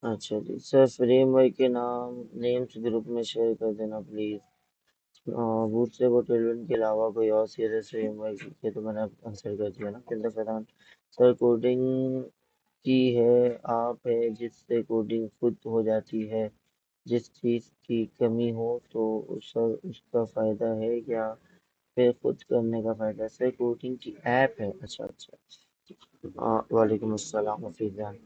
अच्छा जी sir, framework के नाम नेम्स ग्रुप में शेयर कर देना प्लीज। बूटस्ट्रैप और टेलविन के अलावा कोई और सीरियस फ्रेमवर्क ये तो मैंने आंसर कर दिया ना। किंतु फरहान सर, कोडिंग की है आप है जिससे कोडिंग खुद हो जाती है। जिस चीज की कमी हो तो उसका फायदा है या फिर खुद करने का फायदा है? सर, कोडिंग की ऐप है। अच्छा अच्छा। वालेकुम अस्सलाम हफीज जान।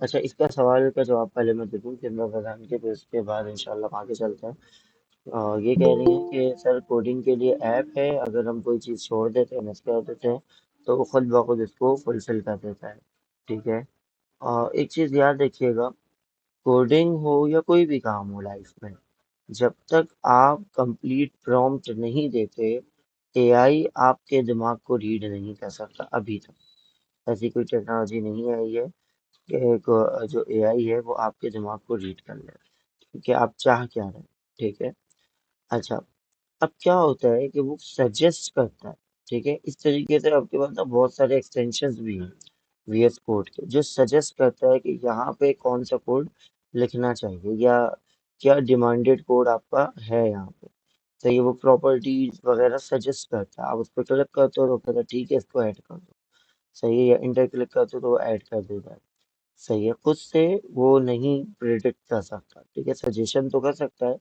अच्छा, इसका सवाल का जवाब पहले मैं दे दूं किरण प्रधान के, फिर उसके बाद इंशाल्लाह आगे चलते हैं। ये कह रही हैं कि सर, कोडिंग के लिए ऐप है, अगर हम कोई चीज़ छोड़ देते हैं, मिस कर देते हैं, तो वो खुद ब खुद इसको फुलफिल कर देता है। ठीक है। एक चीज़ याद रखिएगा, कोडिंग हो या कोई भी काम हो लाइफ में, जब तक आप कंप्लीट प्रॉम्प्ट नहीं देते, एआई आपके दिमाग को रीड नहीं कर सकता अभी तक। ऐसी कोई टेक्नोलॉजी नहीं आई है कि जो एआई है वो आपके दिमाग को रीड कर ले कि आप चाह क्या रहे हैं। ठीक है। अच्छा, अब क्या होता है कि वो सजेस्ट करता है। ठीक है, इस तरीके से आपके पास ना बहुत सारे एक्सटेंशंस भी हैं वीएस कोड के, जो सजेस्ट करता है कि यहाँ पे कौन सा कोड लिखना चाहिए या क्या डिमांडेड कोड आपका है यहाँ पे। तो ये वो प्रॉपर्टीज वगैरह सजेस्ट करता है, आप उस पर क्लिक करते हो तो कहता है ठीक है इसको ऐड कर दो। सही है, या इंटर क्लिक करते हो तो वो ऐड कर देता है। सही है, खुद से वो नहीं प्रिडिक्ट कर सकता। ठीक है, सजेशन तो कर सकता है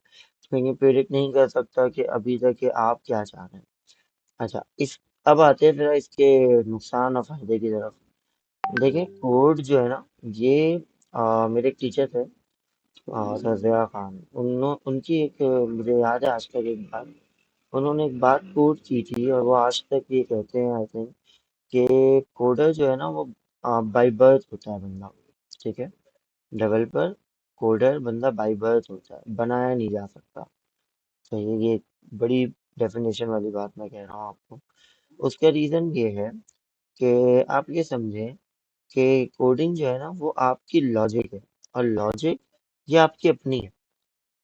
लेकिन प्रिडिक्ट नहीं कर सकता कि अभी तक कि आप क्या चाह रहे हैं। अच्छा, इस अब आते हैं जरा इसके नुकसान और फायदे की तरफ। देखिए, कोड जो है ना, ये मेरे एक टीचर थे, सर ज़िया खान। उनकी एक मुझे याद है आज तक एक बात, उन्होंने एक बात कोड की थी और वो आज तक ये कहते हैं आई थिंक कि कोडर जो है ना वो बाय बर्थ होता है बंदा। ठीक है, डेवलपर कोडर बंदा बाय बर्थ होता है, बनाया नहीं जा सकता। सही है, ये एक बड़ी डेफिनेशन वाली बात मैं कह रहा हूँ आपको। उसका रीजन ये है कि आप ये समझें कि कोडिंग जो है ना वो आपकी लॉजिक है, और लॉजिक ये आपकी अपनी है।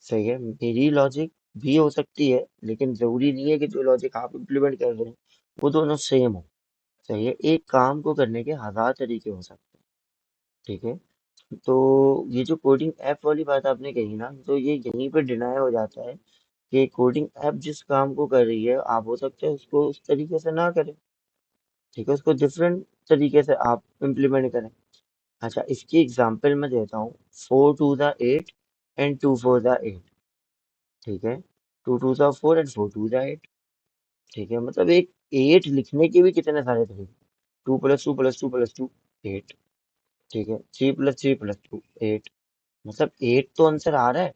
सही है, मेरी लॉजिक भी हो सकती है लेकिन जरूरी नहीं है कि जो लॉजिक आप इम्प्लीमेंट कर रहे हैं वो दोनों सेम हो। सही है, एक काम को करने के हजार तरीके हो सकते हैं। ठीक है, तो ये जो कोडिंग ऐप वाली बात आपने कही ना, तो ये यहीं पे डिनाई हो जाता है कि कोडिंग ऐप जिस काम को कर रही है, आप हो सकते हैं उसको उस तरीके से ना करें। ठीक है, उसको डिफरेंट तरीके से आप इम्प्लीमेंट करें। अच्छा, इसकी एग्जांपल मैं देता हूँ। 4 to the 8 and 2 for the 8। ठीक है, 2 to the 4 and 4 to the 8। ठीक है, मतलब एक 8 लिखने के भी कितने सारे तरीके। 2 + 2 + 2 + 2 8। ठीक है, 3 + 3 + 2 8। मतलब 8 तो आंसर आ रहा है,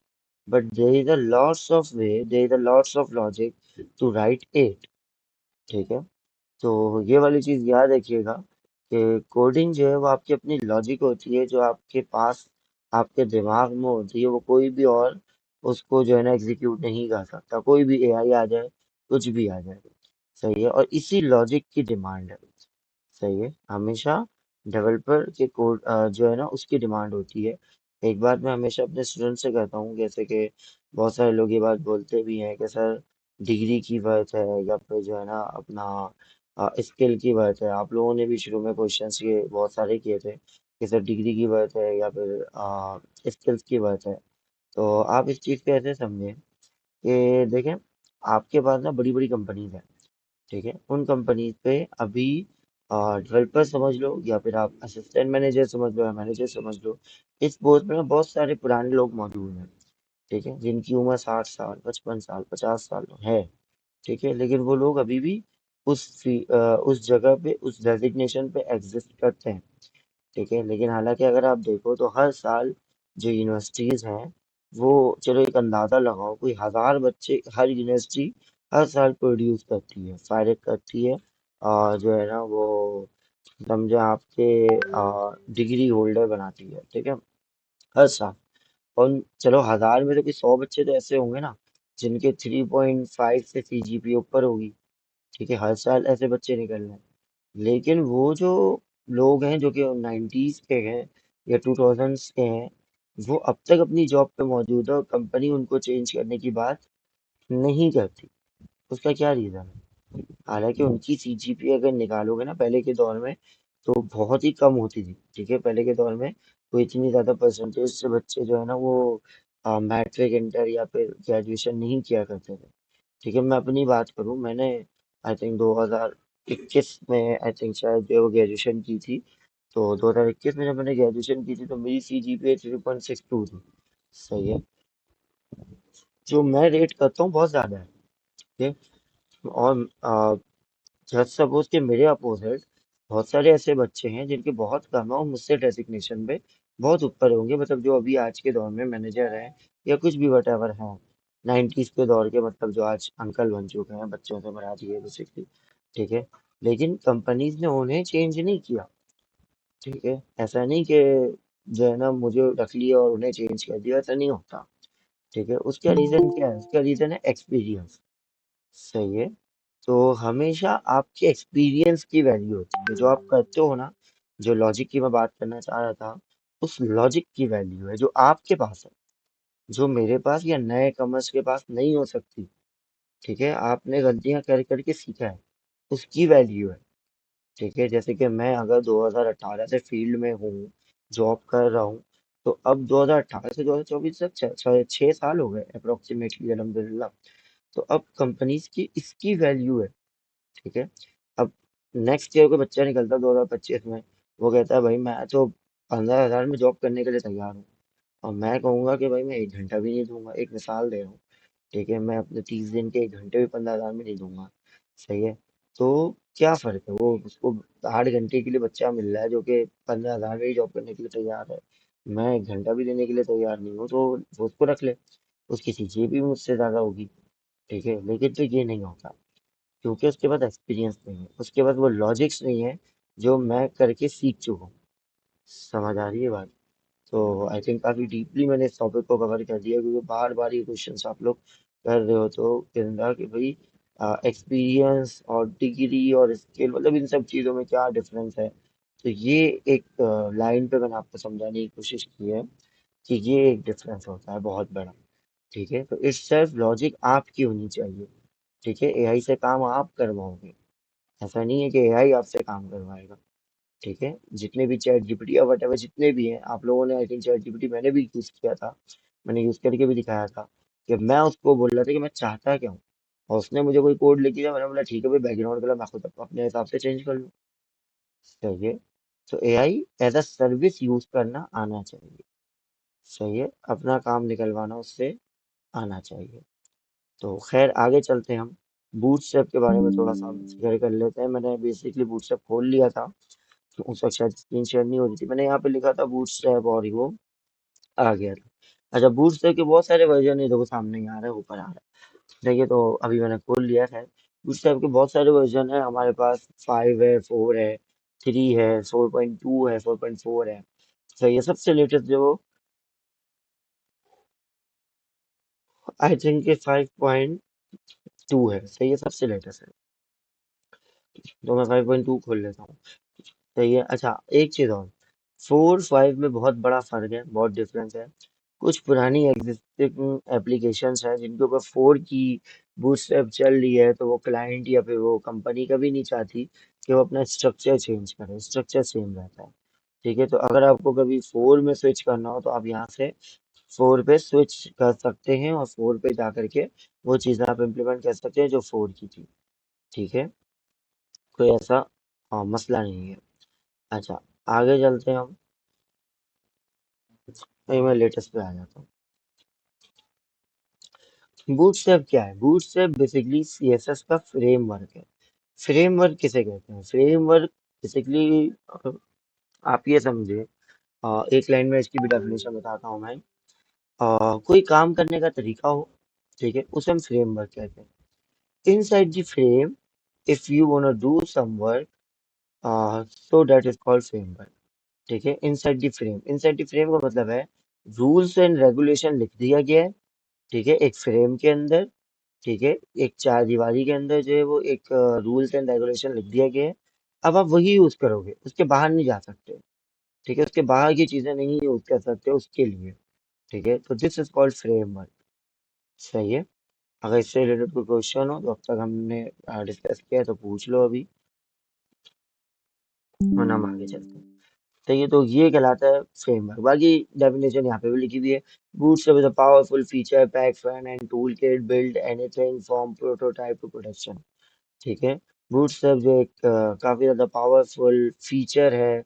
but there is a lots of way, there is a lots of logic to write 8। ठीक है, तो ये वाली चीज याद रखिएगा कि कोडिंग जो है वो आपकी अपनी लॉजिक होती है, जो आपके पास आपके दिमाग में होती है, वो कोई भी और उसको जो है ना एग्जीक्यूट नहीं कर सकता। कोई भी एआई आ जाए, कुछ भी आ जाए। सही है, और इसी लॉजिक की डिमांड है। सही है, हमेशा डेवलपर के कोड जो है ना उसकी डिमांड होती है। एक बात मैं हमेशा अपने स्टूडेंट से कहता हूँ, जैसे कि बहुत सारे लोग ये बात बोलते भी हैं कि सर डिग्री की बात है या फिर जो है ना अपना स्किल की बात है। आप लोगों ने भी शुरू में क्वेश्चंस ये बहुत सारे किए थे कि सर डिग्री की बात है या फिर स्किल्स की बात है। तो आप इस चीज़ को ऐसे समझें कि देखें, आपके पास ना बड़ी बड़ी कंपनीज हैं। ठीक है, उन कंपनीज पे अभी डेवलपर समझ लो या फिर आप असिस्टेंट मैनेजर समझ लो या मैनेजर समझ लो, इस पोस्ट में ना बहुत सारे पुराने लोग मौजूद हैं। ठीक है, जिनकी उम्र 60 साल 55 साल 50 साल है। ठीक है, लेकिन वो लोग अभी भी उस जगह पे उस डेजिग्नेशन पे एग्जिस्ट करते हैं। ठीक है, लेकिन हालांकि अगर आप देखो तो हर साल जो यूनिवर्सिटीज हैं, वो चलो एक अंदाजा लगाओ, कोई 1000 बच्चे हर यूनिवर्सिटी हर साल प्रोड्यूस करती है, फायरिंग करती है, और जो है ना वो समझे आपके डिग्री होल्डर बनाती है। ठीक है, हर साल। और चलो 1000 में तो कोई 100 बच्चे तो ऐसे होंगे ना जिनके 3.5 से सीजीपी ऊपर होगी। ठीक है, हर साल ऐसे बच्चे निकल रहे हैं। लेकिन वो जो लोग हैं जो कि 90s के हैं या 2000s के हैं, वो अब तक अपनी जॉब पे मौजूद है और कंपनी उनको चेंज करने की बात नहीं करती। उसका क्या रीजन है? हालांकि उनकी सीजीपी अगर निकालोगे ना पहले के दौर में, तो बहुत ही कम होती थी। ठीक है, पहले के दौर में कोई इतनी ज्यादा परसेंटेज से बच्चे जो है ना वो मैट्रिक इंटर या फिर ग्रेजुएशन नहीं किया करते थे। ठीक है, मैं अपनी बात करूं, मैंने आई थिंक 2021 में आई थिंक शायद जो है वो ग्रेजुएशन की थी। तो 2021 में जब मैंने ग्रेजुएशन की थी तो मेरी CGPA 3.62 थी। सही है, जो मैं रेट करता हूँ बहुत ज्यादा है। ठीक है, और जज सपोज के मेरे अपोजिट बहुत सारे ऐसे बच्चे हैं जिनके बहुत कम है और मुझसे डेजिग्नेशन पे बहुत ऊपर होंगे, मतलब जो अभी आज के दौर में मैनेजर हैं या कुछ भी वट एवर है, 90s के दौर के, मतलब जो आज अंकल बन चुके हैं, बच्चों से बढ़ा दिए बेसिकली। ठीक है, लेकिन कंपनीज ने उन्हें चेंज नहीं किया। ठीक है, ऐसा नहीं कि जो है ना मुझे रख लिया और उन्हें चेंज कर दिया, ऐसा नहीं होता। ठीक है, उसका रीजन क्या है? उसका रीजन है एक्सपीरियंस। सही है, तो हमेशा आपके एक्सपीरियंस की वैल्यू होती है, जो आप करते हो ना, जो लॉजिक की मैं बात करना चाह रहा था, उस लॉजिक की वैल्यू है जो आपके पास है, जो मेरे पास या नए कमर्स के पास नहीं हो सकती। ठीक है, आपने गलतियां कर करके सीखा है, उसकी वैल्यू है। ठीक है, जैसे कि मैं अगर 2018 से फील्ड में हूँ, जॉब कर रहा हूँ, तो अब 2018 से 2024 तक 6 साल हो गए अप्रोक्सीमेटली, अल्हम्दुलिल्लाह। तो अब कंपनीज की इसकी वैल्यू है। ठीक है, अब नेक्स्ट ईयर कोई बच्चा निकलता है 2025 में, वो कहता है भाई मैं तो 15,000 में जॉब करने के लिए तैयार हूँ, और मैं कहूंगा कि भाई मैं 1 घंटा भी नहीं दूंगा, एक मिसाल दे रहा हूँ। ठीक है, मैं अपने 30 दिन के 1 घंटे भी 15,000 में नहीं दूंगा। सही है, तो क्या फर्क है? वो उसको 8 घंटे के लिए बच्चा मिल रहा है जो कि 15,000 में ही जॉब करने के लिए तैयार है, मैं 1 घंटा भी देने के लिए तैयार नहीं हूँ, तो वो उसको रख ले, उसकी सीजीपीए भी मुझसे ज्यादा होगी। ठीक है, लेकिन तो ये नहीं होता, क्योंकि उसके पास एक्सपीरियंस नहीं है, उसके पास वो लॉजिक्स नहीं है जो मैं करके सीख चुका हूँ। समझ आ रही है बात? तो आई थिंक काफी डीपली मैंने इस टॉपिक को कवर कर दिया, क्योंकि बार बार ये क्वेश्चंस आप लोग कर रहे हो, तो कहना कि भाई एक्सपीरियंस और डिग्री और स्किल, मतलब इन सब चीजों में क्या डिफरेंस है। तो ये एक लाइन पे मैंने आपको समझाने की कोशिश की है कि ये एक डिफरेंस होता है बहुत बड़ा। ठीक है, तो इस सिर्फ लॉजिक आपकी होनी चाहिए। ठीक है, एआई से काम आप करवाओगे, ऐसा नहीं है कि एआई आपसे काम करवाएगा। ठीक है, जितने भी चैट जीपीटी या वटेवर जितने भी हैं, आप लोगों ने आई थिंक चैट जीपीटी मैंने भी यूज किया था, मैंने यूज करके भी दिखाया था कि मैं उसको बोल रहा था कि मैं चाहता क्या हूँ, और उसने मुझे कोई कोड लिख दिया, मैंने बोला ठीक है भाई, बैकग्राउंड कलर मैं खुद अपने हिसाब से चेंज कर लूँ। सही है, तो AI as a service use करना आना चाहिए। सही है, अपना काम निकलवाना उससे आना चाहिए। तो खैर आगे चलते हैं हम, बूटस्ट्रैप के बारे में थोड़ा सा जिक्र कर लेते हैं। मैंने बेसिकली बूटस्ट्रैप खोल लिया था, तो उस वक्त शायद स्क्रीन शेयर नहीं हो रही थी, मैंने यहाँ पे लिखा था बूटस्ट्रैप और वो आ गया था। अच्छा, बूटस्ट्रैप के बहुत सारे वर्जन है, देखो सामने ही आ रहा है, ऊपर आ रहा है। देखिए, तो अभी मैंने खोल लिया है। बूटस्ट्रैप के बहुत सारे वर्जन है हमारे पास, 5 है, 4 है, 3 है, 4.2 है, 4.4 है। तो ये सबसे लेटेस्ट जो आई थिंक 5.2 है। सही है, सबसे लेटेस्ट है। तो मैं 5.2 खोल लेता हूँ। सही है, अच्छा एक चीज और, 4 5 में बहुत बड़ा फर्क है, बहुत डिफरेंस है। कुछ पुरानी एग्जिस्टिंग एप्लीकेशंस हैं जिनके ऊपर 4 की बूटस्ट्रैप चल रही है, तो वो क्लाइंट या फिर वो कंपनी कभी नहीं चाहती कि वो अपना स्ट्रक्चर चेंज करे, स्ट्रक्चर सेम रहता है। ठीक है, तो अगर आपको कभी 4 में स्विच करना हो तो आप यहाँ से 4 पे स्विच कर सकते हैं, और 4 पे जा करके वो चीज़ें आप इम्प्लीमेंट कर सकते हैं जो 4 की थी। ठीक है, कोई ऐसा मसला नहीं है। अच्छा, आगे चलते हैं हम। नहीं, मैं लेटेस्ट पे आ जाता हूँ। बूटस्ट्रैप क्या है? बूटस्ट्रैप बेसिकली सीएसएस का फ्रेमवर्क है। फ्रेमवर्क किसे कहते हैं? फ्रेमवर्क बेसिकली आप ये समझे, एक लाइन में इसकी भी डेफिनेशन बताता हूँ मैं। कोई काम करने का तरीका हो, ठीक है, उसे हम फ्रेमवर्क कहते हैं। Inside the frame, if you want to do some work, so that is called framework. ठीक है, inside the frame, inside the frame का मतलब है रूल्स एंड रेगुलेशन लिख दिया गया है। ठीक है, एक फ्रेम के अंदर। ठीक है, एक चार दीवारी के अंदर जो है वो एक रूल्स एंड रेगुलेशन लिख दिया गया है। अब आप वही यूज करोगे, उसके बाहर नहीं जा सकते। ठीक है, उसके बाहर की चीजें नहीं यूज कर सकते उसके लिए। ठीक है, तो दिस इज कॉल्ड फ्रेमवर्क। सही है, अगर इससे रिलेटेड कोई क्वेश्चन हो तो अब तक हमने डिस्कस किया है तो पूछ लो अभी। वरना हम आगे चलते हैं। ठीक है, तो ये कहलाता है फ्रेमवर्क। बाकी डेफिनेशन यहाँ पे भी लिखी हुई है। Bootstrap is a powerful feature pack front end tool kit build anything from prototype to production. ठीक है, बूटस्ट्रैप जो एक काफी ज्यादा पावरफुल फीचर है,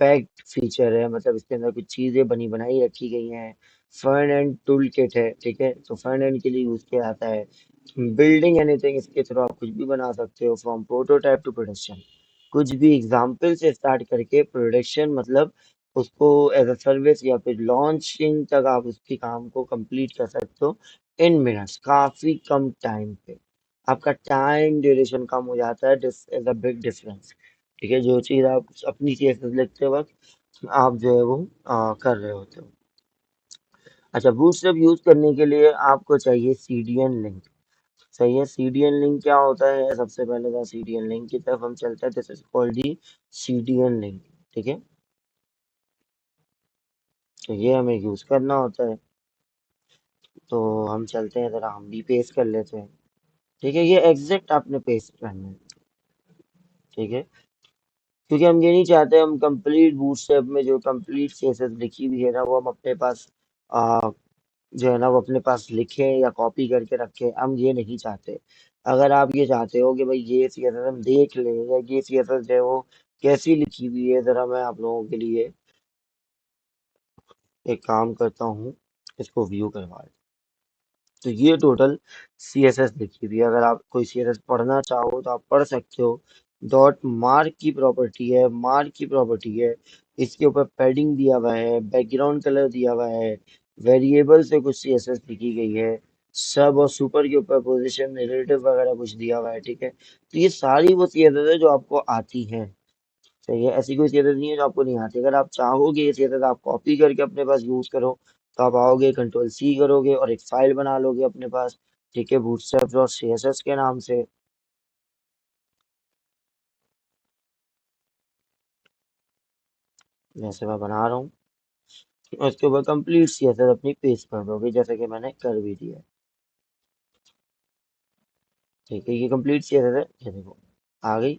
पैक्ड फीचर है, मतलब इसके अंदर कुछ चीजें बनी बनाई रखी गई हैं। फ्रंट एंड टूल किट है, ठीक है, तो फ्रंट एंड के लिए यूज किया जाता है। बिल्डिंग एनीथिंग, इसके थ्रू आप कुछ भी बना सकते हो, फ्रॉम प्रोटोटाइप टू प्रोडक्शन। कुछ भी एग्जाम्पल से स्टार्ट करके प्रोडक्शन, मतलब उसको एज अ सर्विस या फिर लॉन्चिंग तक आप उसके काम को कंप्लीट कर सकते हो इन मिनट्स, काफी कम टाइम पे। आपका टाइम ड्यूरेशन कम हो जाता है, this is a big difference. ठीक है, जो चीज आप अपनी केसेस लिखते वक्त आप जो है वो कर रहे होते हो। अच्छा, बूटस्ट्रैप यूज करने के लिए आपको चाहिए सीडीएन लिंक। सही है, सीडीएन लिंक क्या होता है? सबसे पहले तो सीडीएन लिंक की तरफ हम चलते हैं। This is called the CDN link. ठीक है, तो ये हमें यूज करना होता है। तो हम चलते हैं, जरा हम भी पेस्ट कर लेते हैं। ठीक है, ये एग्जैक्ट आपने पेस्ट करना है। ठीक है, क्योंकि हम ये नहीं चाहते हम कंप्लीट बूटस्ट्रैप में जो कंप्लीट सीएसएस लिखी हुई है ना, वो हम अपने पास आ, जो है ना वो अपने पास लिखें या कॉपी करके रखें, हम ये नहीं चाहते। अगर आप ये चाहते हो कि भाई ये सीएसएस हम देख लें या ये सीएसएस जो है वो कैसी लिखी हुई है, जरा मैं आप लोगों के लिए एक काम करता हूँ, इसको व्यू करवा। तो ये टोटल सीएसएस लिखी हुई है। अगर आप कोई सीएसएस पढ़ना चाहो तो आप पढ़ सकते हो। डॉट मार्क की प्रॉपर्टी है, मार्क की प्रॉपर्टी है। इसके ऊपर पैडिंग दिया हुआ है, बैकग्राउंड कलर दिया हुआ है, वेरिएबल से कुछ सीएसएस लिखी गई है, सब और सुपर के ऊपर पोजीशन रिलेटिव वगैरह कुछ दिया हुआ है। ठीक है, तो ये सारी वो सीएसएस है जो आपको आती हैं। सही है, ऐसी कोई चीज़ें नहीं है जो आपको नहीं आती। अगर आप चाहोगे ये चीज़ें आप कॉपी करके अपने पास यूज करो, तो आप आओगे कंट्रोल सी करोगे और एक फाइल बना लोगे अपने पास। ठीक है, बूटस्ट्रैप डॉट सीएसएस के नाम से। जैसे मैं बना रहा हूँ, और उसके ऊपर कंप्लीट सीएसएस अपनी पेस्ट कर दोगे, जैसे कि मैंने कर भी दिया है। ठीक है, ये कंप्लीट सीएसएस है, ये देखो आ गई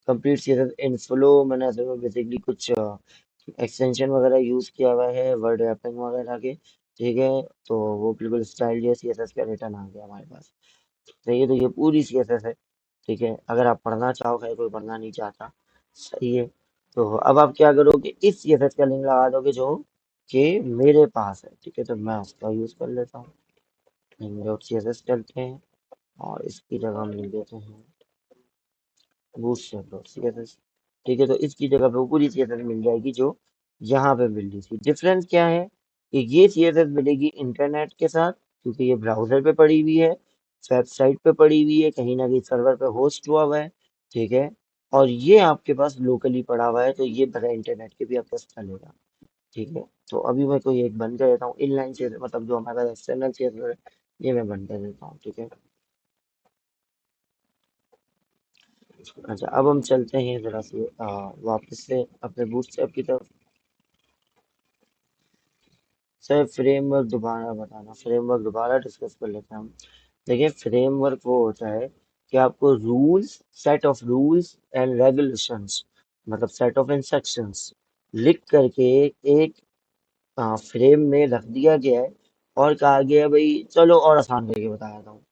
कंप्लीट सीएसएस इन फ्लो। मैंने ऐसे में बेसिकली कुछ एक्सटेंशन वगैरह यूज किया हुआ है, वर्ड रैपिंग वगैरह के। ठीक है, तो वो बिल्कुल स्टाइल जो सीएसएस का रिटर्न आ गया हमारे पास। सही है, तो ये पूरी सीएसएस है। ठीक है, अगर आप पढ़ना चाहो, खैर कोई पढ़ना नहीं चाहता। सही है, तो अब आप क्या करोगे, इस सीएसएस का लिंक लगा दोगे जो कि मेरे पास है। ठीक है, तो मैं उसका यूज कर लेता हूँ। डॉट सीएसएस चलते हैं और इसकी जगह हम लिख देते हैं बूटस्ट्रैप डॉट सीएसएस। ठीक है, तो इसकी जगह पे वो पूरी सीएसएस मिल जाएगी जो यहाँ पे मिल रही थी। डिफरेंस क्या है कि ये सीएसएस मिलेगी इंटरनेट के साथ, क्योंकि ये ब्राउजर पे पड़ी हुई है, वेबसाइट पे पड़ी हुई है, कहीं ना कहीं सर्वर पे होस्ट हुआ हुआ है। ठीक है, और ये आपके पास लोकली पड़ा हुआ है, तो ये बड़ा इंटरनेट के भी आपके पास चलेगा। ठीक है, तो अभी मैं कोई एक बंद कर देता हूँ इनलाइन सीएसएस, मतलब जो हमारा एक्सटर्नल सीएसएस है, ये मैं बंद कर देता हूँ। ठीक है, अच्छा, अब हम चलते हैं जरा से वापस से अपने बूटस्ट्रैप की तरफ। सर फ्रेमवर्क दोबारा बताना, फ्रेमवर्क दोबारा डिस्कस कर लेते हैं हम। देखिए, फ्रेमवर्क वो होता है कि आपको rules, set of rules and regulations, मतलब सेट ऑफ इंस्ट्रक्शंस लिख करके एक फ्रेम में रख दिया गया है, और कहा गया है भाई चलो और आसान करके बता देता हूँ।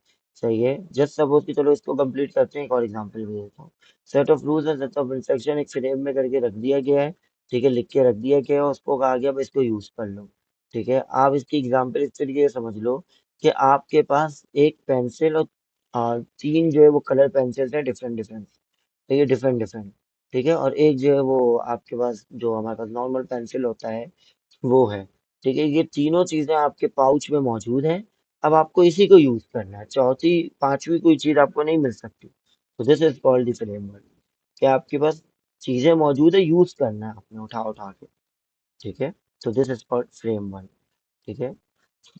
सही है, जस्ट सपोज कि चलो इसको कंप्लीट करते हैं, एक और एग्जांपल भी देता हूँ। Set of rules and set of instruction एक फ्रेम में करके रख दिया गया है। ठीक है, लिख के रख दिया गया है, और उसको कहा गया भाई इसको यूज कर लो। ठीक है, आप इसकी एग्जांपल इस तरीके से समझ लो कि आपके पास एक पेंसिल और तीन जो है वो कलर पेंसिल्स हैं, डिफरेंट डिफरेंट। ठीक है, डिफरेंट डिफरेंट। ठीक है, और एक जो है वो आपके पास जो हमारे पास नॉर्मल पेंसिल होता है वो है। ठीक है, ये तीनों चीजें आपके पाउच में मौजूद हैं। अब आपको इसी को यूज करना है, चौथी पांचवी कोई चीज आपको नहीं मिल सकती। तो this is called the framework, कि आपके पास चीजें मौजूद है, यूज करना है आपने उठा उठा के। ठीक है, तो दिस इज कॉल्ड फ्रेमवर्क। ठीक है,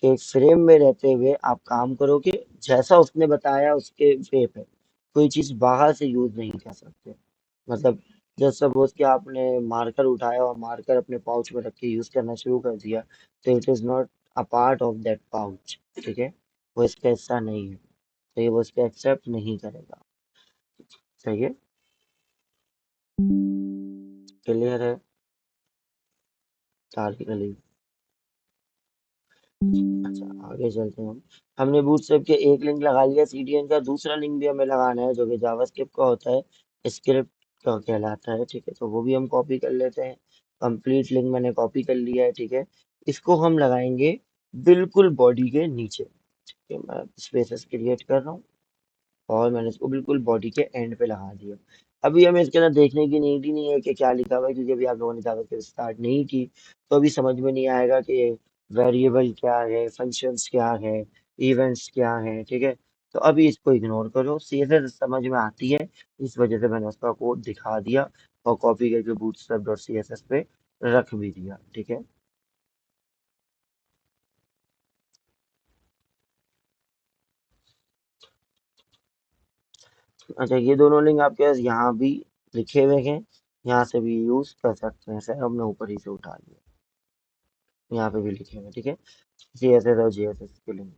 एक फ्रेम में रहते हुए आप काम करोगे, जैसा उसने बताया उसके वे पे, कोई चीज बाहर से यूज नहीं कर सकते। मतलब जब सपोज कि आपने मार्कर उठाया और मार्कर अपने पाउच में रख के यूज करना शुरू कर दिया, तो it is not a part of that pouch. ठीक है, वो इसका हिस्सा नहीं है, तो ये वो इसका एक्सेप्ट नहीं करेगा। सही है, क्लियर है? सारी गली। अच्छा, आगे चलते हैं हम। हमने बूटस्ट्रैप के एक लिंक लगा लिया, सीडीएन का दूसरा लिंक भी हमें लगाना है जो कि जावास्क्रिप्ट का होता है, स्क्रिप्ट का कहलाता है। ठीक है, तो वो भी हम कॉपी कर लेते हैं। कंप्लीट लिंक मैंने कॉपी कर लिया है। ठीक है, इसको हम लगाएंगे बिल्कुल बॉडी के नीचे। ठीक है, मैं स्पेसेस क्रिएट कर रहा हूँ और मैंने इसको बिल्कुल बॉडी के एंड पे लगा दिया। अभी हमें इसके अंदर देखने की नीड ही नहीं है कि क्या लिखा हुआ है, क्योंकि अभी आप लोगों ने जावास्क्रिप्ट स्टार्ट नहीं की, तो अभी समझ में नहीं आएगा कि वेरिएबल क्या है, फंक्शंस क्या है, इवेंट्स क्या है। ठीक है, तो अभी इसको इग्नोर करो, सीधे समझ में आती है, इस वजह से मैंने उसका कोड दिखा दिया और कॉपी करके bootstrap dot C S S पे रख भी दिया। ठीक है। अच्छा, ये दोनों लिंक आपके पास यहाँ भी लिखे हुए हैं, यहाँ से भी यूज कर सकते हैं सर, हमने ऊपर ही से उठा लिया, यहाँ पे भी लिखे हुए हैं। ठीक है, सी एस एस और जी एस एस के लिंक।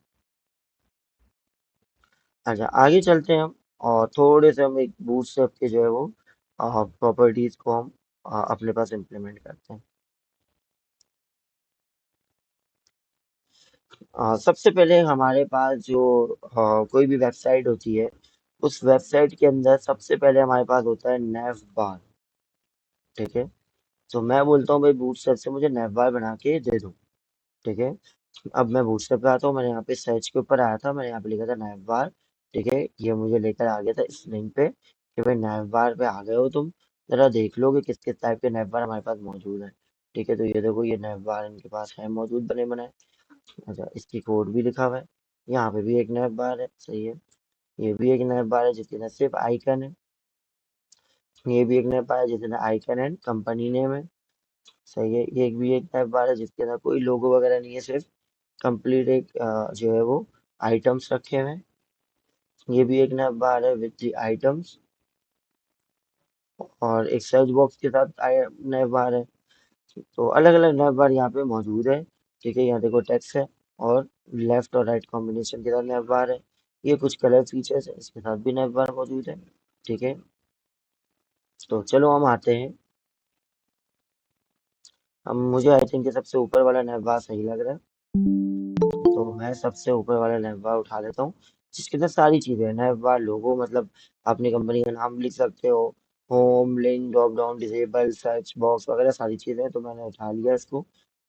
अच्छा, आगे चलते हैं हम और थोड़े से हम एक बूटस्ट्रैप के जो है वो प्रॉपर्टीज को हम अपने पास इम्प्लीमेंट करते हैं। सबसे पहले हमारे पास जो कोई भी वेबसाइट होती है, उस वेबसाइट के अंदर सबसे पहले हमारे पास होता है नेव बार। ठीक है, तो मैं बोलता हूँ भाई बूटस्ट्रैप से मुझे नेव बार बना के दे दो। ठीक है, अब मैं बूटस्ट्रैप पे आता हूँ, मैंने यहाँ पे सर्च के ऊपर आया था, मैंने यहाँ पे लिखा था नैव बार। ठीक है, ये मुझे लेकर आ गया था इस लिंक पे कि भाई नैव बार पे आ गए हो तुम, जरा देख लो कि किस किस टाइप के नैव बार हमारे पास मौजूद है। ठीक है, तो ये देखो, ये नैव बार इनके पास है मौजूद बने बनाए। अच्छा, इसकी कोड भी लिखा हुआ है। यहाँ पे भी एक नैव बार है, सही है। ये भी एक नैव बार है जिसके अंदर सिर्फ आइकन है। ये भी एक नैव बार है जिसके अंदर आइकन एंड कंपनी नेम है, सही है। ये भी एक नैव बार है जिसके अंदर कोई लोगो वगैरह नहीं है, सिर्फ कंप्लीट एक जो है वो आइटम्स रखे हुए हैं। ये भी एक नैव बार है विद दी आइटम्स, और एक सर्च बॉक्स के साथ नैव बार है। तो अलग अलग नैव बार यहाँ पे मौजूद है। ठीक है, यहाँ देखो टेक्स्ट है और लेफ्ट और राइट कॉम्बिनेशन के साथ नैव बार है। ये कुछ कलर फीचर्स है, इसके साथ भी नैव बार मौजूद है। ठीक है, तो चलो हम आते हैं। हम मुझे आई थिंक सबसे ऊपर वाला नैव बार सही लग रहा है, तो मैं सबसे ऊपर वाला नैव उठा लेता हूँ, जिसके अंदर सारी चीजें हैं। नैव लोगो मतलब अपनी कंपनी का नाम लिख सकते हो, home link drop down disable search box वगैरह सारी चीजें हैं। तो मैंने उठा लिया इसको,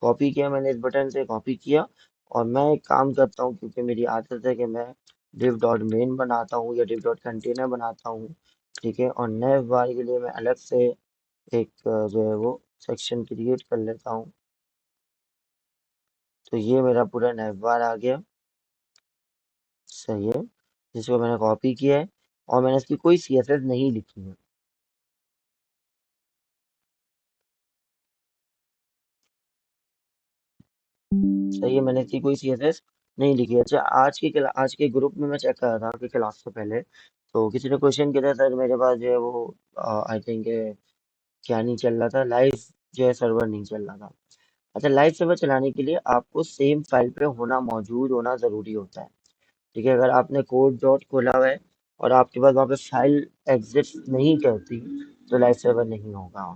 कॉपी किया, मैंने इस बटन से कॉपी किया। और मैं एक काम करता हूँ, क्योंकि मेरी आदत है कि मैं div डॉट मेन बनाता हूँ या div डॉट कंटेनर बनाता हूँ। ठीक है, और नैव बार के लिए मैं अलग से एक जो है वो सेक्शन क्रिएट कर लेता हूँ। तो ये मेरा पूरा नैव बार आ गया, सही है, जिसको मैंने कॉपी किया है और मैंने इसकी कोई सीएसएस नहीं लिखी है। सही है, मैंने इसकी कोई सीएसएस नहीं लिखी है। अच्छा, आज के ग्रुप में मैं चेक कर रहा था कि क्लास से पहले तो किसी ने क्वेश्चन किया था सर, मेरे पास जो है वो आई थिंक क्या नहीं चल रहा था, लाइव जो है सर्वर नहीं चल रहा था। अच्छा, लाइव सर्वर चलाने के लिए आपको सेम फाइल पे होना, मौजूद होना जरूरी होता है। ठीक है, अगर आपने कोड डॉट खोला हुआ है और आपके पास वहाँ पे फाइल एग्जिस्ट नहीं करती, तो लाइव सर्वर नहीं होगा।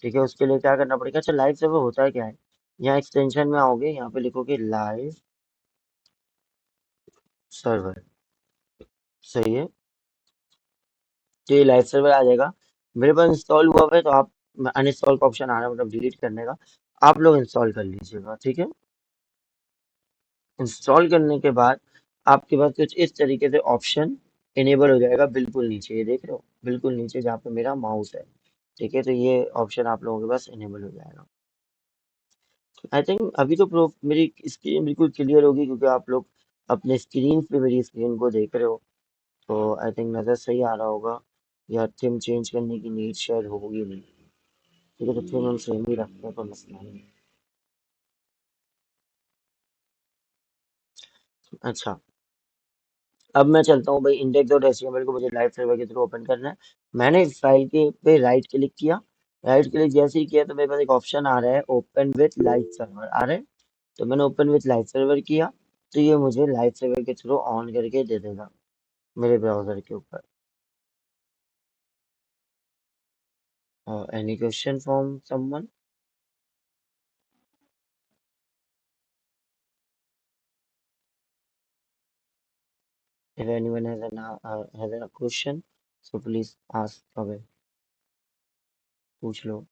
ठीक है, उसके लिए क्या करना पड़ेगा? अच्छा, लाइव सर्वर होता है क्या है? यहाँ एक्सटेंशन में आओगे, यहाँ पे लिखोगे लाइव सर्वर, सही है, तो ये लाइव सर्वर आ जाएगा। मेरे पास इंस्टॉल हुआ हुआ है, तो आप अनइंस्टॉल का ऑप्शन आ रहा है, मतलब डिलीट करने का, आप लोग इंस्टॉल कर लीजिएगा। ठीक है, इंस्टॉल करने के बाद आपके पास कुछ इस तरीके से ऑप्शन इनेबल हो जाएगा, बिल्कुल नीचे, ये देख रहे हो, बिल्कुल नीचे जहाँ पे मेरा माउस है। ठीक है, तो ये ऑप्शन आप लोगों के पास इनेबल हो जाएगा। आई थिंक अभी तो प्रो मेरी स्क्रीन बिल्कुल क्लियर होगी, क्योंकि आप लोग अपने स्क्रीन पे मेरी स्क्रीन को देख रहे हो, तो आई थिंक नज़र सही आ रहा होगा, या थीम चेंज करने की नीड शायद होगी नहीं। ठीक है, तो थीम हम सेम ही रखते हैं, कोई मसला नहीं। अच्छा, अब मैं चलता हूँ भाई, इंडेक्स डॉट एचटीएमएल को मुझे लाइव सर्वर के थ्रू ओपन करना है। मैंने इस फाइल के पे राइट क्लिक किया, राइट क्लिक जैसे ही किया तो मेरे पास एक ऑप्शन आ रहा है, ओपन विथ लाइव सर्वर आ रहा है। तो मैंने ओपन विथ लाइव सर्वर किया, तो ये मुझे लाइव सर्वर के थ्रू ऑन करके दे देगा मेरे ब्राउजर के ऊपर। Any question from someone? If anyone has a question, so please ask away. पूछ लो.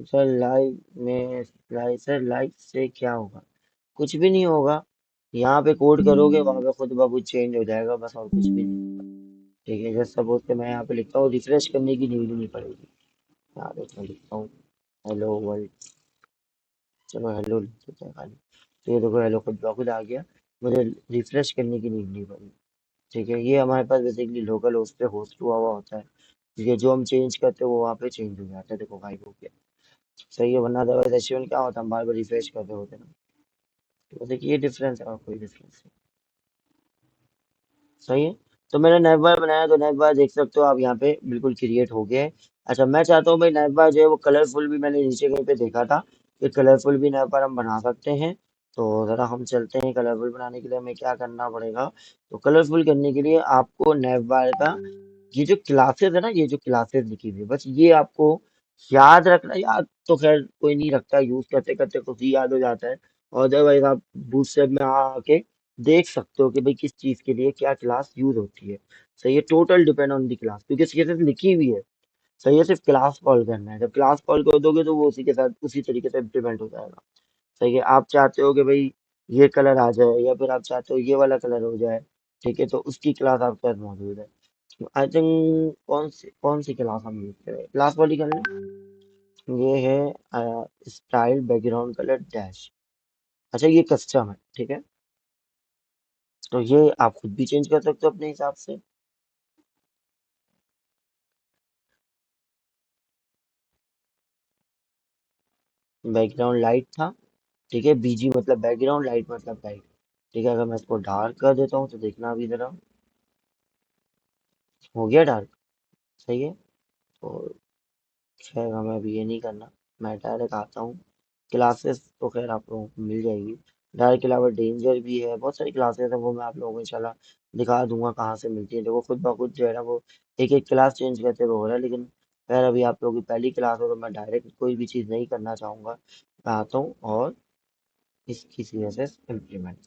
सर लाइव से क्या होगा? कुछ भी नहीं होगा. यहाँ पे कोड करोगे, वहां पे खुद ब खुद चेंज हो जाएगा, बस और कुछ भी नहीं. ठीक है, जैसे सपोज के मैं यहाँ पे लिखता हूँ, रिफ्रेश करने की नीड नहीं पड़ेगी. यहाँ पे मैं लिखता हूँ हेलो वर्ल्ड. चलो हेलो लिख देते हैं खाली. तो ये देखो हेलो खुद ब खुद आ गया. मुझे रिफ्रेश करने की नीड नहीं पड़ी. ठीक है, ये हमारे पास बेसिकली लोकल होस्ट पे होस्ट हुआ हुआ होता है. ठीक है, जो हम चेंज करते हैं वो वहाँ पे चेंज हो जाता है. देखो गायब हो गया. सही है, वरना अदरवाइज एचटीएमएल क्या होता है, हम बार बार रिफ्रेश कर रहे होते ना. तो देखिए ये डिफरेंस है, और कोई डिफरेंस नहीं. सही है. तो मैंने नैप बार बनाया, तो नैप बार देख सकते हो आप यहाँ पे बिल्कुल क्रिएट हो गया है. अच्छा, मैं चाहता हूँ भाई नैप बार जो है वो कलरफुल भी, मैंने नीचे कहीं पे देखा था कि कलरफुल भी नैप बार हम बना सकते हैं. तो जरा हम चलते हैं, कलरफुल बनाने के लिए हमें क्या करना पड़ेगा. तो कलरफुल करने के लिए आपको नैप बार का ये जो क्लासेस है ना, ये जो क्लासेस लिखी हुई है, बस ये आपको याद रखना. याद तो खैर कोई नहीं रखता, यूज करते करते खुद ही याद हो जाता है. और अदरवाइज आप बूटस्ट्रैप में आके देख सकते हो कि भाई किस चीज के लिए क्या क्लास यूज होती है. सही है, total depend on the class, क्योंकि सीएसएस लिखी हुई है. सही है, सिर्फ क्लास कॉल करना है. जब क्लास कॉल कर दोगे तो वो उसी के साथ उसी तरीके से इम्प्लीमेंट हो जाएगा. सही है, आप चाहते हो कि भाई ये कलर आ जाए, या फिर आप चाहते हो ये वाला कलर हो जाए. ठीक है, तो उसकी क्लास आपके पास मौजूद है. आई थिंक कौन सी क्लास हम यूज करें, क्लास वाली कर लें. ये है स्टाइल बैकग्राउंड कलर डैश. अच्छा, ये कस्टम है. ठीक है, तो ये आप खुद भी चेंज कर सकते हो अपने हिसाब से. बैकग्राउंड लाइट था. ठीक है, बीजी मतलब बैकग्राउंड, लाइट मतलब लाइट. ठीक है, अगर मैं इसको डार्क कर देता हूँ तो देखना अभी जरा. हो गया डार्क. सही है. तो खैर हमें अभी ये नहीं करना. मैं डायरेक्ट आता हूँ. क्लासेस तो खैर आप लोगों को मिल जाएगी. डायरेक्ट के अलावा डेंजर भी है, बहुत सारी क्लासेस है, वो मैं आप लोगों को इंशाल्लाह दिखा दूंगा कहाँ से मिलती है. देखो खुद ब खुद जो है ना, वो एक एक क्लास चेंज करते हुए हो रहा है. लेकिन खैर अभी आप लोगों की पहली क्लास हो, तो मैं डायरेक्ट कोई भी चीज़ नहीं करना चाहूँगा. मैं आता हूँ और इसकी सीएसएस इम्प्लीमेंट.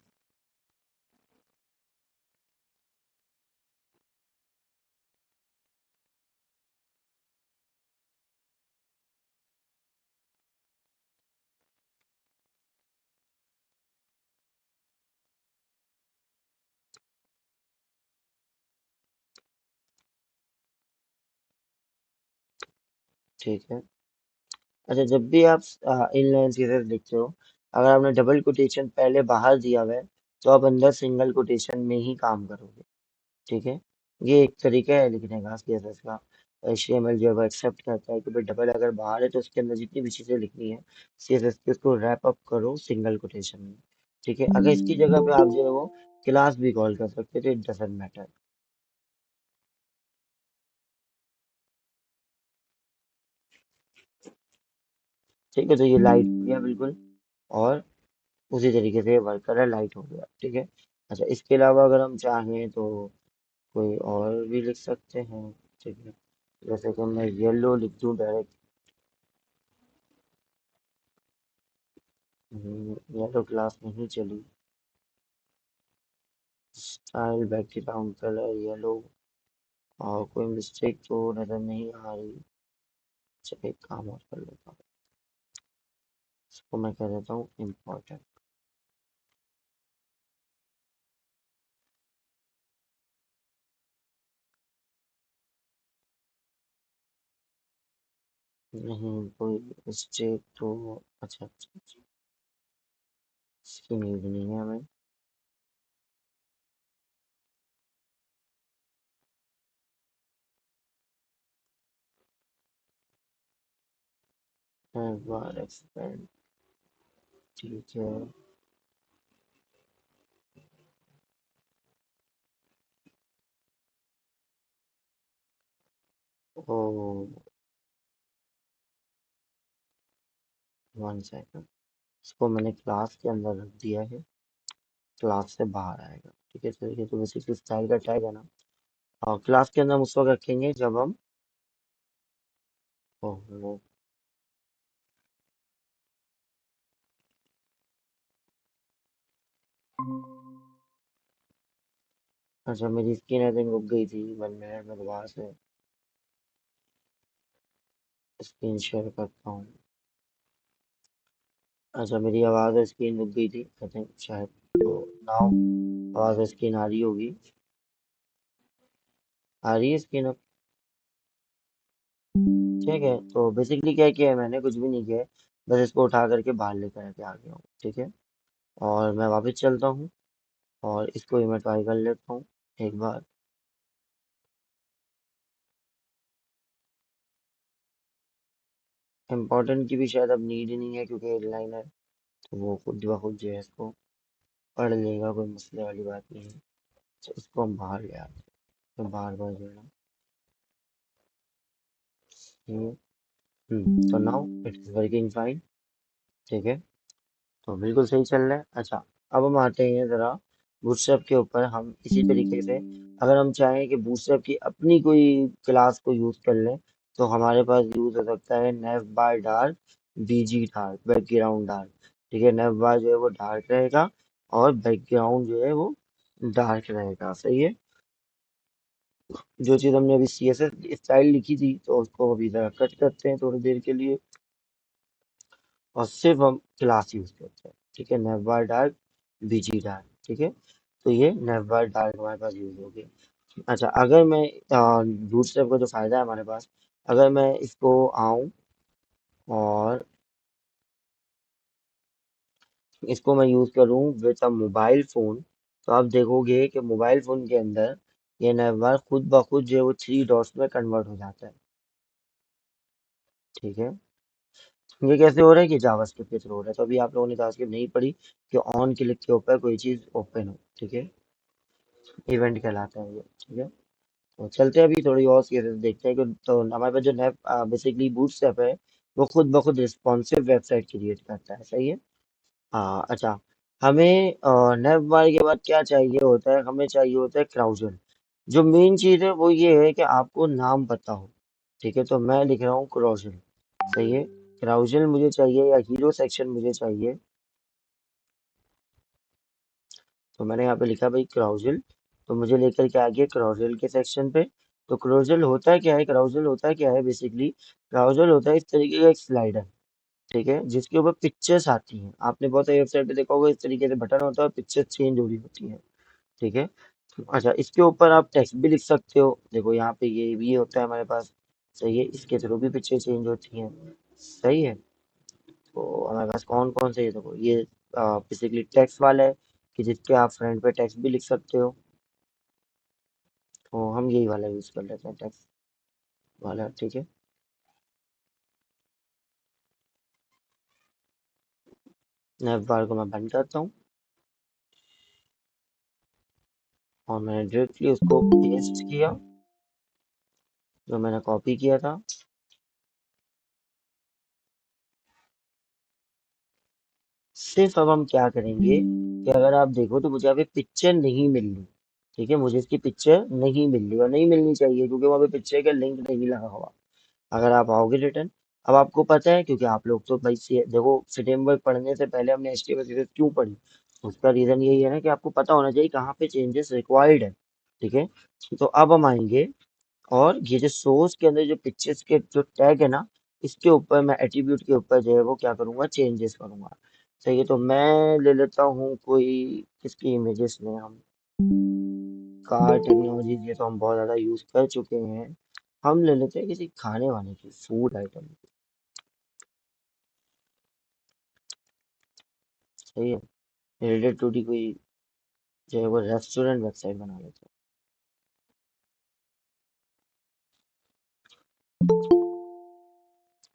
ठीक है. अच्छा, जब भी आप इनलाइन सीरीज लिखते हो, अगर आपने डबल कोटेशन पहले बाहर दिया हुआ है, तो आप अंदर सिंगल कोटेशन में ही काम करोगे. ठीक है, ये एक तरीका है लिखने का सीएसएस का. एचटीएमएल जो है वो एक्सेप्ट करता है कि भाई डबल अगर बाहर है, तो उसके अंदर जितनी भी चीजें लिखनी है सीएसएस की, उसको रैप अप करो सिंगल कोटेशन में. ठीक है, अगर इसकी जगह पे आप जो है वो क्लास भी कॉल कर सकते थे, इट डजेंट मैटर. ठीक है, तो ये लाइट हो गया बिल्कुल. और उसी तरीके से वर्क कर रहा है, लाइट हो गया. ठीक है. अच्छा, इसके अलावा अगर हम चाहें तो कोई और भी लिख सकते हैं. ठीक है, जैसे कि मैं येलो लिख दूं डायरेक्ट. येलो क्लास नहीं चली. Style background colour yellow. और कोई मिस्टेक तो नजर नहीं आ रही. चलो एक काम और कर लेता हूँ. इसको मैं कह देता हूँ इम्पोर्टेंट. नहीं, कोई मिस्टेक तो. अच्छा अच्छा अच्छा, इसकी नीड नहीं है हमें. एक बार एक्सपेंड. ठीक है. ओ, 1 सेकंड. इसको मैंने क्लास के अंदर रख दिया है. क्लास से बाहर आएगा. ठीक है, तो ये तो बेसिकली स्टाइल का टैग है ना. और क्लास के अंदर हम उस वक्त रखेंगे जब हम ओहो, अच्छा मेरी स्क्रीन आई थिंक रुक गई थी 1 मिनट में दोबारा से स्क्रीन शेयर करता हूँ। अच्छा मेरी आवाज़ और स्क्रीन रुक गई थी आई थिंक शायद, तो नाउ आवाज़ और स्क्रीन आ रही होगी। आ रही है स्क्रीन अब? ठीक है, तो बेसिकली क्या किया है, मैंने कुछ भी नहीं किया है, बस इसको उठा करके बाहर लेकर के आ गया हूँ, ठीक है। और मैं वापस चलता हूँ और इसको ही मैं ट्राई कर लेता हूँ एक बार। इम्पोर्टेंट की भी शायद अब नीड ही नहीं है क्योंकि हेडलाइन है, तो वो खुद ब खुद जो है इसको पढ़ लेगा, कोई मसले वाली बात नहीं है। तो इसको हम बाहर ले आते हैं, तो बार बार जो है ना ये तो now it is working fine, ठीक है। तो बिल्कुल सही चल रहा है। अच्छा, अब हम आते हैं जरा बूटस्ट्रैप के ऊपर। हम इसी तरीके से अगर हम चाहें कि बूटस्ट्रैप की अपनी कोई क्लास को यूज कर लें, तो हमारे पास यूज हो सकता है नेव बार डार्क, बीजी डार्क, बैकग्राउंड डार्क। ठीक है, नेव बार जो है वो डार्क रहेगा और बैकग्राउंड जो है वो डार्क रहेगा, सही है। जो चीज हमने अभी CSS स्टाइल लिखी थी, तो उसको अभी जरा कट करते हैं थोड़ी देर के लिए और सिर्फ हम क्लास यूज करते हैं, ठीक है। नेवर डार्क, बीजी डार्क, ठीक है। तो ये नेवर डार्क हमारे पास यूज हो गया। अच्छा, अगर मैं बूटस्ट्रैप का जो फायदा है हमारे पास, अगर मैं इसको आऊं और इसको मैं यूज करूं विद अ मोबाइल फोन, तो आप देखोगे कि मोबाइल फोन के अंदर ये नेवर खुद ब खुद जो है वो 3 डॉट्स में कन्वर्ट हो जाता है, ठीक है। ये कैसे हो रहा है कि जावास्क्रिप्ट के थ्रू हो रहा है, तो अभी आप लोगों ने जावास्क्रिप्ट नहीं पढ़ी कि ऑन क्लिक के ऊपर कोई चीज ओपन हो, ठीक है। इवेंट कहलाता है ये, ठीक है। तो चलते हैं अभी थोड़ी और सीरियस देखते हैं कि तो हमारे पास जो नेप बेसिकली बूटस्ट्रैप है, वो खुद ब खुद रिस्पॉन्सिव वेबसाइट क्रिएट करता है, सही है। हाँ, अच्छा, हमें नेप बार के बाद क्या चाहिए होता है, हमें चाहिए होता है क्राउजल। जो मेन चीज है वो ये है कि आपको नाम पता हो, ठीक है। तो मैं लिख रहा हूँ क्राउजल, सही है। क्राउजल मुझे चाहिए या हीरो सेक्शन मुझे चाहिए, तो मैंने यहाँ पे लिखा भाई क्राउजल। तो मुझे लेकर के आ गया क्राउजल के सेक्शन पे। तो क्राउजल होता है क्या है, क्राउजल होता है क्या है बेसिकली, क्राउजल होता है इस तरीके का एक स्लाइडर, ठीक है, जिसके ऊपर पिक्चर्स आती हैं। आपने बहुत सारी वेबसाइट पे देखा होगा, इस तरीके से बटन होता है और पिक्चर चेंज हो रही होती है, ठीक है। अच्छा, इसके ऊपर आप टेक्स्ट भी लिख सकते हो, देखो यहाँ पे ये भी होता है हमारे पास, सही है। इसके थ्रू भी पिक्चर चेंज होती हैं, सही है। तो हमारे पास कौन कौन से, ये देखो ये बेसिकली टेक्स्ट वाला है कि जिसके आप फ्रंट पे टेक्स्ट भी लिख सकते हो, तो हम यही वाला यूज कर लेते हैं, टेक्स्ट वाला, ठीक है। नैप बार को मैं बंद करता हूँ और मैंने डायरेक्टली उसको पेस्ट किया, जो मैंने कॉपी किया था। सिर्फ अब हम क्या करेंगे कि अगर आप देखो तो मुझे यहाँ पे पिक्चर नहीं मिल रही, ठीक है। मुझे इसकी पिक्चर नहीं मिल रही और नहीं मिलनी चाहिए क्योंकि वहाँ पे पिक्चर का लिंक नहीं लगा हुआ। अगर आप आओगे रिटर्न, अब आपको पता है क्योंकि आप लोग तो भाई देखो, फ्रेमवर्क पढ़ने से पहले हमने HTML क्यों पढ़ी, उसका रीजन यही है ना कि आपको पता होना चाहिए कहाँ पे चेंजेस रिक्वायर्ड है, ठीक है। तो अब हम आएंगे और ये जो सोर्स के अंदर जो पिक्चर्स के जो टैग है ना, इसके ऊपर मैं एट्रीब्यूट के ऊपर जो है वो क्या करूंगा, चेंजेस करूंगा, सही है। तो मैं ले लेता हूँ कोई, किसकी इमेजेस में हम, कार टेक्नोलॉजी, ये तो हम बहुत ज्यादा यूज कर चुके हैं। हम ले लेते हैं किसी खाने वाने की, फूड आइटम की, सही है। रिलेटेड टू दी कोई जो है वो रेस्टोरेंट वेबसाइट बना लेते हैं,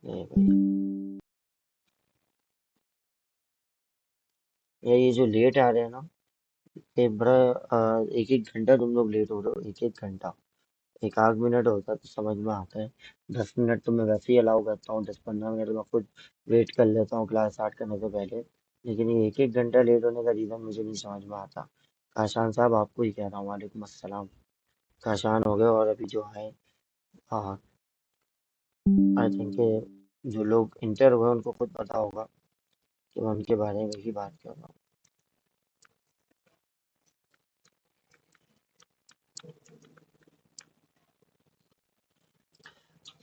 ये भाई। ये जो लेट आ रहे हैं ना, ये बड़ा एक एक घंटा तुम लोग लेट हो रहे हो, एक एक घंटा। एक आध मिनट होता तो समझ में आता है, 10 मिनट तो मैं वैसे ही अलाउ करता हूँ, 10-15 मिनट मैं खुद वेट कर लेता हूँ क्लास स्टार्ट करने से पहले। लेकिन ये एक एक घंटा लेट होने का रीज़न मुझे नहीं समझ में आता। आशान साहब आपको ही कह रहा हूँ, वालेकुम अस्सलाम। आसान हो गए। और अभी जो है, हाँ, आई थिंक जो लोग इंटर हुए उनको खुद पता होगा कि मैं उनके बारे में ही बात कर रहा हूँ।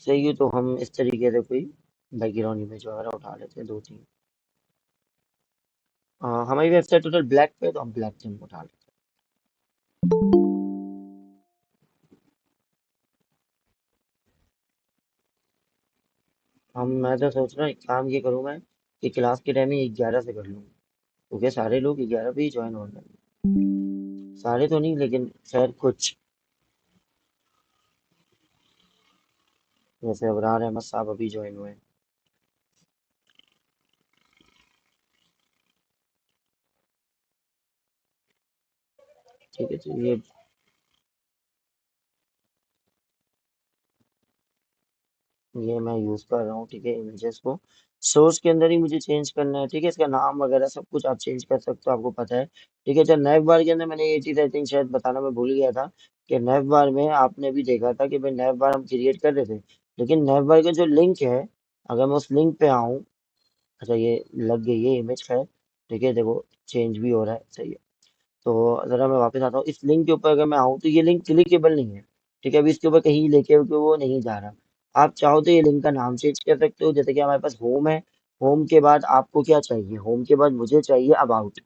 सही है, तो हम इस तरीके से कोई बैकग्राउंड इमेज वगैरह उठा लेते हैं, दो तीन। हमारी वेबसाइट टोटल ब्लैक पे है, तो हम ब्लैक थीम उठा लेते हैं। मैं तो सोच रहा हूँ, एक काम ये करूँ मैं कि क्लास के टाइमिंग 11 से कर लूँ, क्योंकि सारे लोग 11 पे ही ज्वाइन हो रहे हैं। सारे तो नहीं, लेकिन शायद कुछ, जैसे अबरार अहमद साहब अभी ज्वाइन हुए हैं। ठीक है, तो ये मैं यूज कर रहा हूँ। ठीक है, इमेजेस को सोर्स के अंदर ही मुझे चेंज करना है। ठीक है, इसका नाम वगैरह सब कुछ आप चेंज कर सकते हो, आपको पता है। ठीक है, जब नैव बार के अंदर मैंने ये चीज आई थिंक शायद बताना मैं भूल गया था कि नैव बार में आपने भी देखा था कि भाई नैव बार हम क्रिएट कर रहे थे, लेकिन नैव बार का जो लिंक है, अगर मैं उस लिंक पे आऊँ, अच्छा ये लग गई है इमेज, खैर। ठीक है, देखो चेंज भी हो रहा है, सही है। तो जरा मैं वापस आता हूँ, इस लिंक के ऊपर अगर मैं आऊँ तो ये लिंक क्लिकेबल नहीं है। ठीक है, अभी इसके ऊपर कहीं लेके वो नहीं जा रहा। आप चाहो तो ये लिंक का नाम चेंज कर सकते हो, जैसे कि हमारे पास होम है। होम के बाद आपको क्या चाहिए, होम के बाद मुझे चाहिए अबाउट।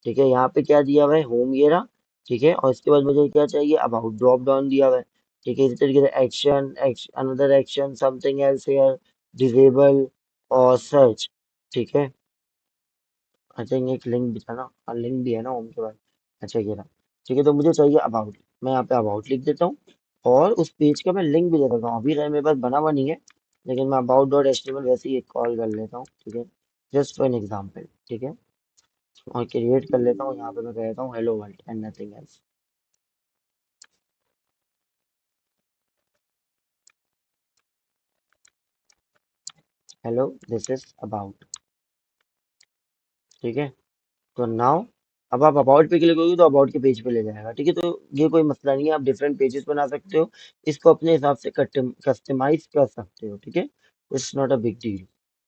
ठीक है, यहाँ पे क्या दिया हुआ है, होम ये रहा। ठीक है, और इसके बाद मुझे क्या चाहिए, अबाउट ड्रॉप डाउन दिया हुआ है। ठीक है, इसी तरीके से action, another action, something else here, disable और सर्च। ठीक है, आई थिंक एक लिंक भी था ना, लिंक भी है ना होम के बाद। अच्छा ये रहा। ठीक है, तो मुझे चाहिए अबाउट, मैं यहाँ पे अबाउट लिख देता हूँ। और उस पेज का मैं लिंक भी दे देता हूँ, अभी रहे मेरे पास बना हुआ नहीं है, लेकिन मैं अबाउट डॉट एचटीएमएल वैसे ही एक कॉल कर लेता हूँ। ठीक है, जस्ट फॉर एन एग्जाम्पल। ठीक है, और क्रिएट कर लेता हूँ, यहाँ पे मैं कहता हूँ hello world and nothing else. Hello, this is about. ठीक है, तो नाउ अब आप अबाउट पे क्लिक करोगे तो अबाउट के पेज पे ले जाएगा। ठीक है, तो ये कोई मसला नहीं है, आप डिफरेंट पेजेस बना सकते हो, इसको अपने हिसाब से कस्टमाइज कर सकते हो। ठीक है, it's not a big deal.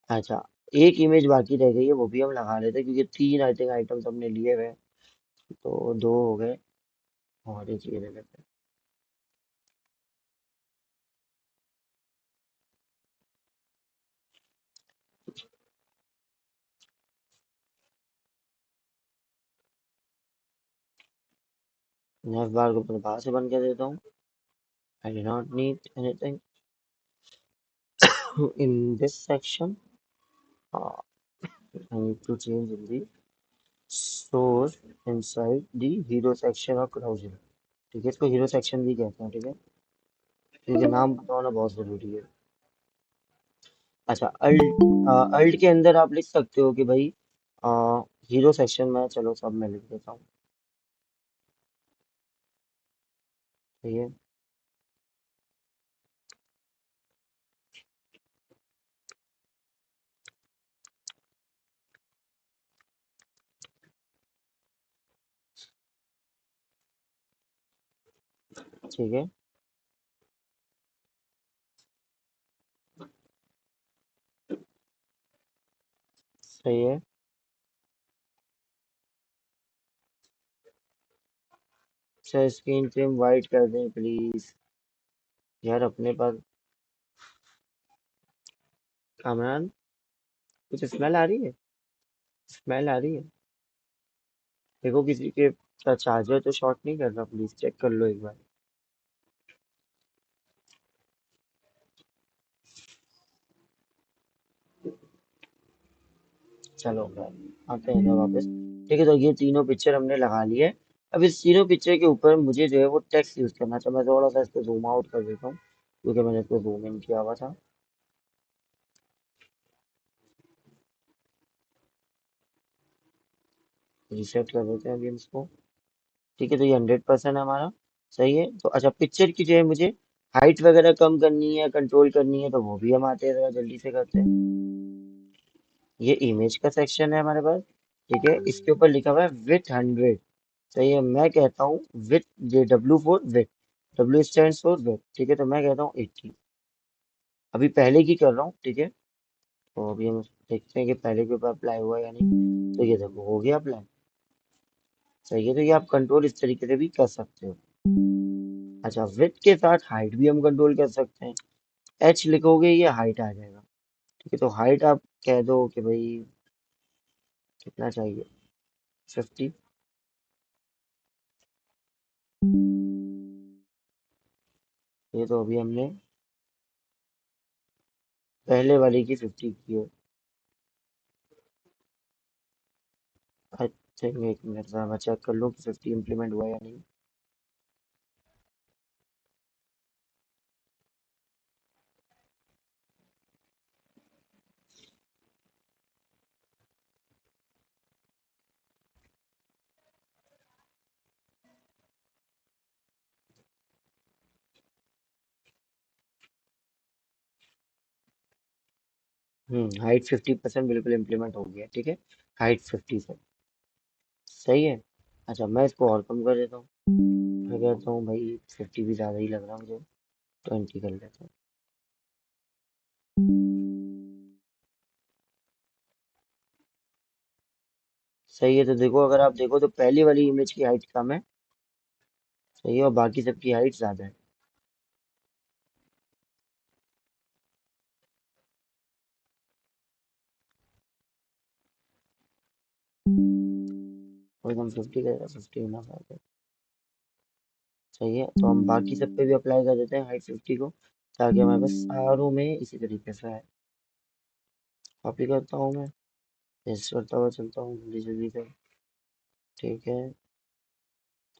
अच्छा, एक इमेज बाकी रह गई है, वो भी हम लगा लेते हैं, क्योंकि तीन आई थिंक आइटम्स हमने लिए हुए हैं, तो दो हो गए, और एक ये ले लेते हैं। नेक्स्ट बार को मैं बाहर से बंद कर देता हूँ। I do not need anything in this section. I need to change in the source inside the hero section of browser। ठीक है, इसको हीरो सेक्शन भी कहते हैं। ठीक है, क्योंकि नाम पता होना बहुत जरूरी है। अच्छा, अल्ट के अंदर आप लिख सकते हो कि भाई हीरो सेक्शन में, चलो सब मैं लिख देता हूँ। ठीक है, ठीक है, सही है। सर स्क्रीन फ्रेम वाइट कर दें प्लीज। यार अपने पास, कामरान, कुछ स्मेल आ रही है, स्मेल आ रही है। देखो किसी के का चार्जर तो शॉर्ट नहीं कर रहा, प्लीज चेक कर लो एक बार। चलो आते हैं ना वापस। ठीक है, तो ये तीनों पिक्चर हमने लगा ली है। अब इस तीनों पिक्चर के ऊपर मुझे जो है वो टेक्स्ट यूज करना चाहिए। मैं थोड़ा सा इसको जूम आउट कर देता हूँ, क्योंकि मैंने इसको जूम इन किया हुआ था। रीसेट कर देते हैं अभी हम इसको। ठीक है, तो ये 100% है हमारा। सही है, तो अच्छा पिक्चर की जो है मुझे हाइट वगैरह कम करनी है, कंट्रोल करनी है, तो वो भी हम आते हैं, जरा जल्दी से करते हैं। ये इमेज का सेक्शन है हमारे पास। ठीक है, इसके ऊपर लिखा हुआ है विथ 100। सही है, मैं कहता हूँ with, J W four with. W stand for wait, ठीक है, तो मैं कहता हूँ 80। अभी पहले की कर रहा हूँ, ठीक है। तो अभी हम देखते हैं कि पहले के ऊपर अप्लाई हुआ या नहीं। तो ये देखो हो गया अप्लाई। सही है, तो ये आप कंट्रोल इस तरीके से भी कर सकते हो। अच्छा, विथ के साथ हाइट भी हम कंट्रोल कर सकते हैं। एच लिखोगे ये हाइट आ जाएगा। ठीक है, तो हाइट आप कह दो कि भाई कितना चाहिए, 50। ये तो अभी हमने पहले वाले की 50 की है। आई थिंक एक मिनट जरा मैं चेक कर लूँ कि 50 इम्प्लीमेंट हुआ या नहीं। हाइट 50% बिल्कुल इम्प्लीमेंट हो गया, ठीक है। हाइट 50 से सही है। अच्छा, मैं इसको और कम कर देता हूँ। मैं कहता हूँ भाई 50 भी ज़्यादा ही लग रहा है मुझे, 20 कर लेता हूँ। सही है, तो देखो अगर आप देखो तो पहली वाली इमेज की हाइट कम है। सही है, और बाकी सबकी हाइट ज़्यादा है। और हम 50 कर 50 ना फाइव। सही है, तो हम बाकी सब पे भी अप्लाई कर देते हैं हाइट 50 को, ताकि हमारे पास सारों में इसी तरीके से है। कॉपी करता हूँ मैं, पेस्ट करता हुआ चलता हूँ जल्दी जल्दी से। ठीक है,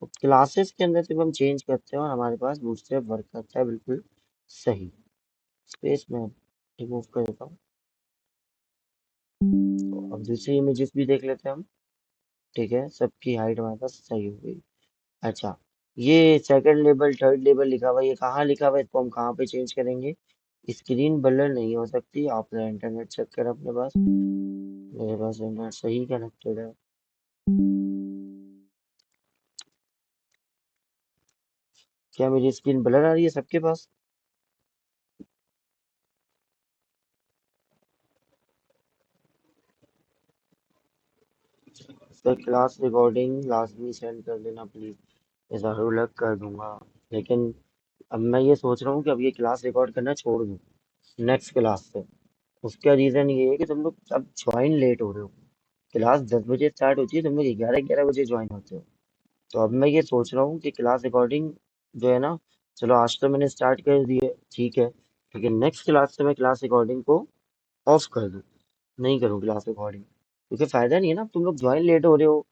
तो क्लासेस के अंदर सिर्फ हम चेंज करते हैं और हमारे पास बूटस्ट्रैप वर्क करता है बिल्कुल सही। स्पेस में रिमूव कर देता हूँ। तो अब दूसरी इमेजेस भी देख लेते हैं हम। ठीक है, सबकी हाइट हमारे पास सही हो गई। अच्छा, ये सेकंड लेबल थर्ड लेबल लिखा हुआ है, ये कहाँ लिखा हुआ है, इसको हम कहाँ पे चेंज करेंगे। स्क्रीन ब्लर नहीं हो सकती, आपने इंटरनेट चेक करा अपने पास। मेरे पास इंटरनेट सही कनेक्टेड है। क्या मेरी स्क्रीन ब्लर आ रही है सबके पास। सर क्लास रिकॉर्डिंग लाजमी सेंड कर देना प्लीज। ज़रूर लग कर दूंगा, लेकिन अब मैं ये सोच रहा हूँ कि अब ये क्लास रिकॉर्ड करना छोड़ दूँ नेक्स्ट क्लास से। उसका रीज़न ये है कि तुम लोग अब ज्वाइन लेट हो रहे हो। क्लास 10 बजे स्टार्ट होती है, तुम लोग 11 11 बजे ज्वाइन होते हो। तो अब मैं ये सोच रहा हूँ कि क्लास रिकॉर्डिंग जो है ना, चलो आज तो मैंने स्टार्ट कर दी है, ठीक है, लेकिन नेक्स्ट क्लास से मैं क्लास रिकॉर्डिंग को ऑफ कर दूँ। नहीं करूँ क्लास रिकॉर्डिंग, क्योंकि फायदा नहीं है ना, तुम लोग ज्वाइन लेट हो रहे हो।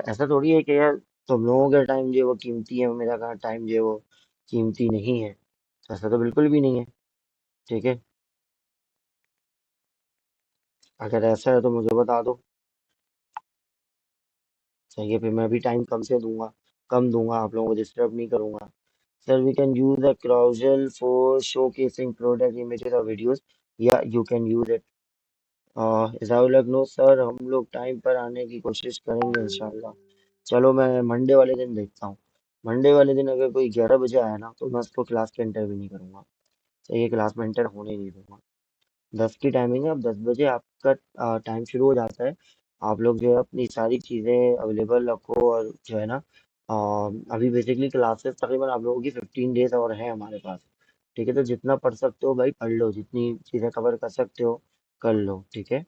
ऐसा थोड़ी है कि यार तुम लोगों का टाइम जो है वो कीमती है, मेरा कहाँ टाइम जो है वो कीमती नहीं है। तो ऐसा तो बिल्कुल भी नहीं है। ठीक है, अगर ऐसा है तो मुझे बता दो। सही है, फिर मैं भी टाइम कम से दूंगा, कम दूंगा, आप लोगों को डिस्टर्ब नहीं करूंगा। Sir we can use a carousel for showcasing product images और वीडियोस, या यू कैन यूज इट। इजाउल नो सर, हम लोग टाइम पर आने की कोशिश करेंगे इंशाल्लाह। चलो मैं मंडे वाले दिन देखता हूँ। मंडे वाले दिन अगर कोई 11 बजे आया ना, तो मैं उसको क्लास के एंटर भी नहीं करूंगा। सही है, क्लास में एंटर होने नहीं दूंगा। 10 की टाइमिंग है, अब 10 बजे आपका टाइम शुरू हो जाता है। आप लोग जो है अपनी सारी चीज़ें अवेलेबल रखो, और जो है ना, अभी बेसिकली क्लासेस तकरीबन आप लोगों की 15 डेज और है हमारे पास। ठीक है, तो जितना पढ़ सकते हो भाई पढ़ लो, जितनी चीज़ें कवर कर सकते हो कर लो, ठीक है।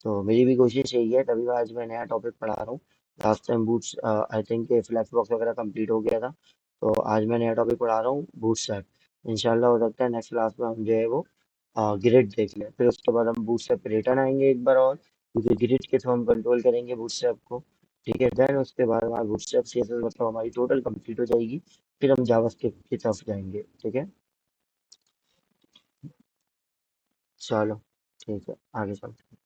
तो मेरी भी कोशिश यही है, तभी मैं आज मैं नया टॉपिक पढ़ा रहा हूँ। Last time boots I think flex box वगैरह कंप्लीट हो गया था। तो आज मैं नया टॉपिक पढ़ा रहा हूँ, बूटस्ट्रैप। इंशाल्लाह हो सकता है नेक्स्ट क्लास में हम जो है वो ग्रिड देख लें, फिर उसके बाद हम बूटस्ट्रैप पे रिटर्न आएंगे एक बार और, क्योंकि ग्रिड के थ्रू हम कंट्रोल करेंगे बूटस्ट्रैप को। ठीक है, देन उसके बाद हमारा बूटस्ट्रैप सीएसएस मतलब हमारी टोटल कंप्लीट हो जाएगी। फिर हम जावास्क्रिप्ट की तरफ जाएंगे, ठीक है। चलो, ठीक है, आगे चलते हैं।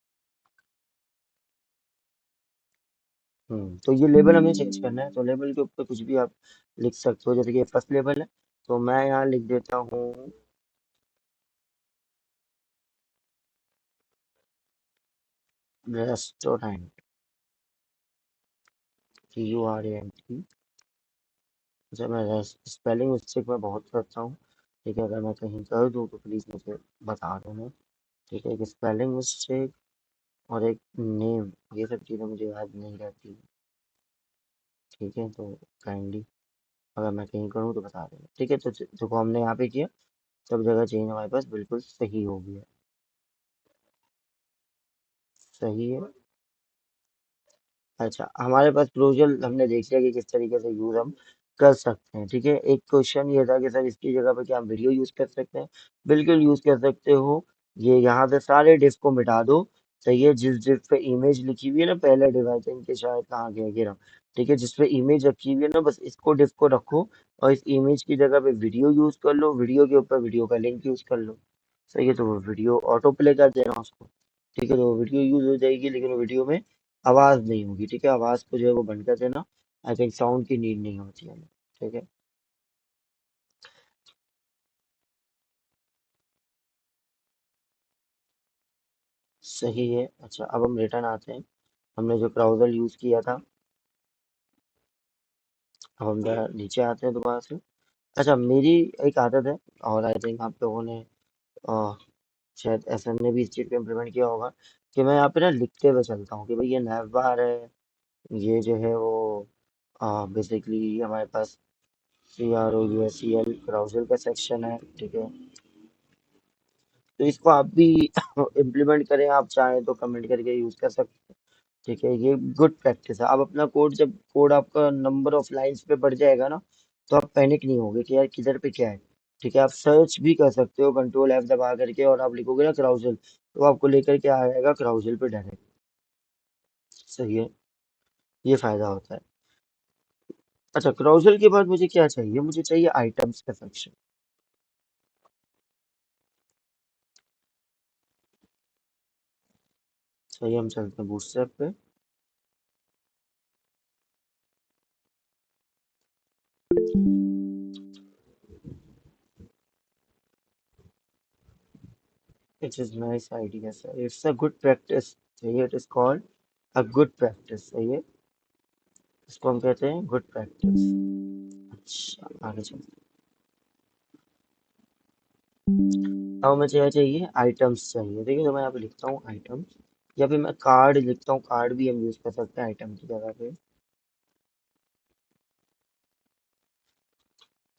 तो ये लेबल हमें चेंज करना है, तो लेबल के ऊपर कुछ भी आप लिख सकते हो, जैसे कि फर्स्ट लेबल है, तो मैं यहाँ लिख देता हूँ रेस्टोरेंट, CURANT। अच्छा, मैं स्पेलिंग मिस्टेक में बहुत करता हूँ। ठीक है, अगर मैं कहीं कर दूँ तो प्लीज़ मुझे बता देना। ठीक है, एक स्पेलिंग मिस्टेक और एक नेम, ये सब चीज़ें मुझे याद नहीं रहती। ठीक है, तो काइंडली अगर मैं कहीं करूँ तो बता देना। ठीक है, तो देखो हमने यहाँ पे किया, सब जगह चेंज हमारे पास बिल्कुल सही हो गया। सही है। अच्छा, हमारे पास क्लोजल हमने देख लिया कि किस तरीके से यूज हम कर सकते हैं। ठीक है, एक क्वेश्चन ये था कि सर इसकी जगह पे क्या हम वीडियो यूज कर सकते हैं? बिल्कुल यूज कर सकते हो। ये यहाँ से सारे डिफ को मिटा दो। सही है, जिस डिफ पे इमेज लिखी हुई है ना, पहले डिफ आई थिंक शायद कहाँ गया, गिरा। ठीक है, जिस पे इमेज रखी हुई है ना, बस इसको डिफ को रखो और इस इमेज की जगह पे वीडियो यूज कर लो, वीडियो के ऊपर वीडियो का लिंक यूज कर लो। सही है, तो वो वीडियो ऑटो प्ले कर देना उसको। ठीक है, तो वीडियो यूज हो जाएगी, लेकिन वो वीडियो में आवाज नहीं होगी। ठीक है, आवाज को जो है वो बंद कर देना। आई थिंक साउंड की नीड नहीं होती है हमें। ठीक है। सही है। अच्छा, अब हम रिटर्न आते हैं। हमने जो ब्राउजर यूज किया था, अब हम जरा नीचे आते हैं दोबारा से। अच्छा, मेरी एक आदत है, और आई थिंक आप लोगों ने अ, शायद एसएन ने भी इस चीज को इम्प्लीमेंट किया होगा, कि मैं यहाँ पे ना लिखते हुए चलता हूँ कि भाई ये नैव बार है। ये जो है वो बेसिकली हमारे पास CROUSEL ब्राउजर का सेक्शन है। ठीक है, तो इसको आप भी इम्प्लीमेंट करें, आप चाहें तो कमेंट करके यूज कर सकते हैं। ठीक है, ये गुड प्रैक्टिस है। आप अपना कोड, जब कोड आपका नंबर ऑफ लाइंस पे बढ़ जाएगा ना, तो आप पैनिक नहीं होगे कि यार किधर पे क्या है। ठीक है, आप सर्च भी कर सकते हो कंट्रोल F दबा करके, और आप लिखोगे ना क्राउजल, तो आपको लेकर के आ जाएगा क्राउजल पे डायरेक्ट। सही है, ये फायदा होता है। अच्छा, क्राउजल के बाद मुझे क्या चाहिए? मुझे चाहिए आइटम्स का सेक्शन। सही है, हम चलते हैं बूटस्ट्रैप पे। It is nice idea sir, it's a good practice. सही है, it is called a good practice. सही है, इसको हम कहते हैं गुड प्रैक्टिस। अच्छा, आगे चलते हैं। अब मुझे क्या चाहिए? आइटम्स चाहिए। देखिए, तो मैं यहाँ पे लिखता हूँ आइटम्स, या फिर मैं कार्ड लिखता हूँ। कार्ड भी हम यूज कर सकते हैं आइटम की जगह पे।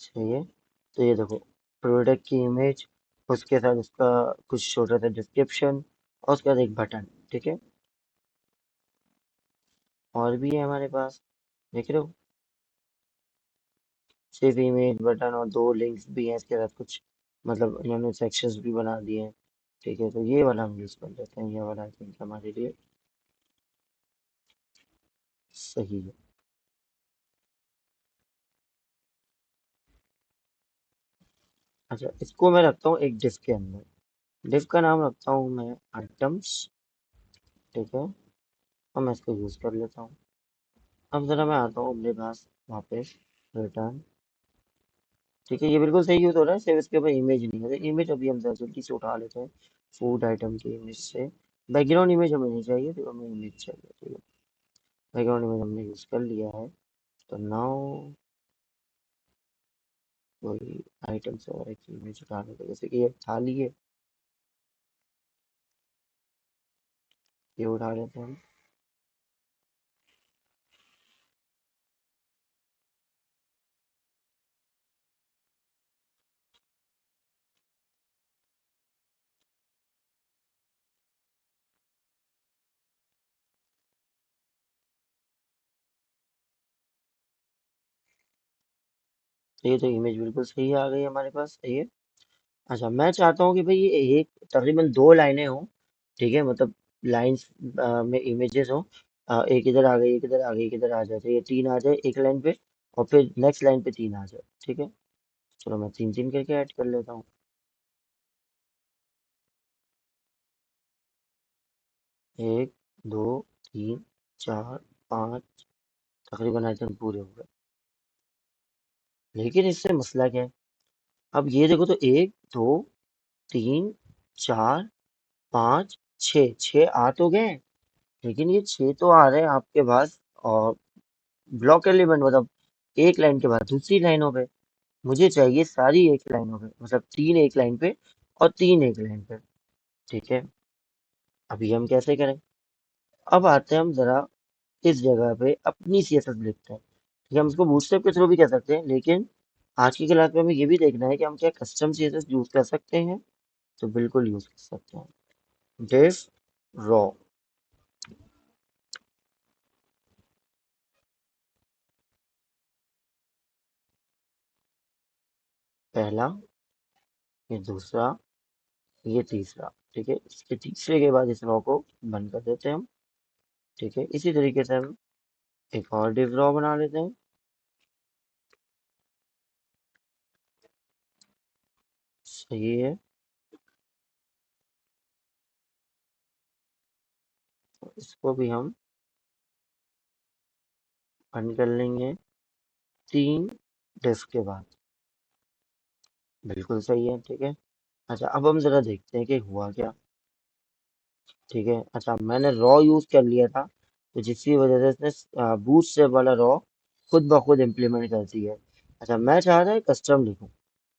चाहिए, तो ये देखो, प्रोडक्ट की इमेज, उसके साथ उसका कुछ छोटा सा डिस्क्रिप्शन, और उसके बाद एक बटन। ठीक है, और भी है हमारे पास, देख रहे हो, सिर्फ इमेज, बटन और दो लिंक्स भी हैं इसके साथ कुछ, मतलब इन्होंने सेक्शंस भी बना दिए हैं। ठीक है, तो ये वाला हम यूज कर लेते हैं, ये वाला आई थिंक हमारे लिए सही है। अच्छा, इसको मैं रखता हूँ एक डिफ के अंदर। डिफ का नाम रखता हूँ मैं आइटम्स। ठीक है, और मैं इसको यूज कर लेता हूँ। अब जरा मैं आता हूँ अपने पास वापस, रिटर्न। ठीक है, ये बिल्कुल सही यूज हो रहा है, सिर्फ इसके ऊपर इमेज नहीं है। इमेज अभी हम जरा जल्दी से उठा लेते हैं फूड आइटम की इमेज से। बैकग्राउंड इमेज हमें नहीं चाहिए, तो हमें इमेज चाहिए। ठीक है, बैकग्राउंड इमेज हमने यूज कर लिया है। तो नाउ वही आइटम से और एक इमेज उठाने का, जैसे कि ये थाली है, ये उठा लेते हैं हम। तो ये तो इमेज बिल्कुल सही आ गई हमारे पास। सही है। अच्छा, मैं चाहता हूँ कि भाई ये एक तकरीबन दो लाइनें हों। ठीक है, मतलब लाइंस में इमेजेस हो। एक इधर आ गई, एक इधर आ गई, एक इधर आ जाए, तो ये तीन आ जाए एक लाइन पे, और फिर नेक्स्ट लाइन पे तीन आ जाए। ठीक है, चलो मैं तीन तीन करके ऐड कर लेता हूँ। एक, दो, तीन, चार, पाँच, तकरीबन आइटम पूरे हो गए। लेकिन इससे मसला क्या है? अब ये देखो, तो एक, दो, तीन, चार, पाँच, छः, छः आ तो गए, लेकिन ये छः तो आ रहे हैं आपके पास और ब्लॉक एलिमेंट, मतलब एक लाइन के बाद दूसरी लाइनों पे। मुझे चाहिए सारी एक लाइनों पे, मतलब तीन एक लाइन पे और तीन एक लाइन पे। ठीक है, अभी हम कैसे करें? अब आते हैं हम जरा इस जगह पे अपनी सीएसएस लिखते हैं। ठीक है, हम इसको बूटस्ट्रैप के थ्रू भी कर सकते हैं, लेकिन आज की क्लास में हमें ये भी देखना है कि हम क्या कस्टम सीएसएस यूज कर सकते हैं। तो बिल्कुल यूज कर सकते हैं। डिफ रॉ, पहला, ये दूसरा, ये तीसरा। ठीक है, इसके तीसरे के बाद इस रॉ को बंद कर देते हैं हम। ठीक है, इसी तरीके से हम एक और डिव रॉ बना लेते हैं। सही है, तो इसको भी हम बंद कर लेंगे तीन डिफ के बाद। बिल्कुल सही है। ठीक है, अच्छा अब हम जरा देखते हैं कि हुआ क्या। ठीक है, अच्छा मैंने रॉ यूज कर लिया था, तो जिसकी वजह से इसने बूट स्ट्रैप वाला रॉ खुद ब खुद इम्प्लीमेंट कर दिया है। अच्छा मैं चाह रहा है कस्टम लिखूं।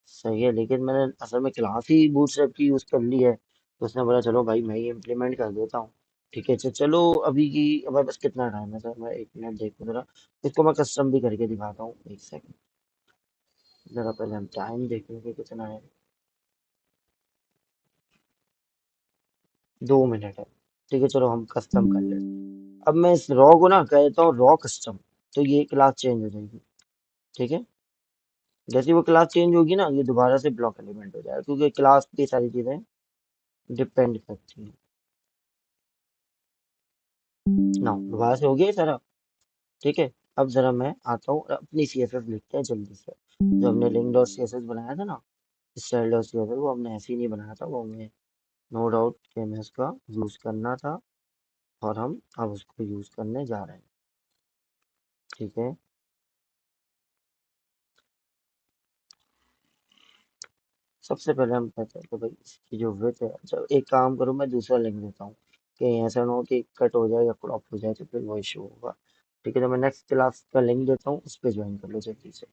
सही है, लेकिन मैंने असल में क्लास ही बूट स्ट्रैप की यूज कर ली है, तो उसने बोला चलो भाई मैं ही इम्प्लीमेंट कर देता हूँ। ठीक है, चलो अभी की अब बस कितना टाइम है सर, मैं एक मिनट देखूँ जरा। इसको मैं कस्टम भी करके दिखाता हूँ, एक सेकंड। जरा पहले हम टाइम देख लें कि कितना है। 2 मिनट है। ठीक है, चलो हम कस्टम कर लेते हैं। अब मैं इस रॉ को ना कहता हूँ रॉ कस्टम, तो ये क्लास चेंज हो जाएगी। ठीक है, जैसे ही वो क्लास चेंज होगी ना, ये दोबारा से ब्लॉक एलिमेंट हो जाएगा, क्योंकि क्लास की सारी चीजें डिपेंड करती हैं। ना दोबारा से हो गया ये सारा। ठीक है, अब जरा मैं आता हूँ और अपनी सीएसएस लिखते हैं जल्दी से। जो हमने लिंक डॉट सीएसएस बनाया था ना, स्टाइल डॉट सीएसएस, वो हमने ऐसे ही नहीं बनाया था, वो हमें नो डाउट कि हमें उसका यूज करना था, और हम अब उसको यूज करने जा रहे हैं। ठीक है, सबसे पहले हम कहते हैं कि भाई इसकी जो विड्थ है, अच्छा एक काम करूँ, मैं दूसरा लिंक देता हूँ कि ऐसा ना हो कि कट हो जाए या क्रॉप हो जाए, तो फिर वो इशू होगा। ठीक है, तो मैं नेक्स्ट क्लास का लिंक देता हूँ, उस पर ज्वाइन कर लो जल्दी से।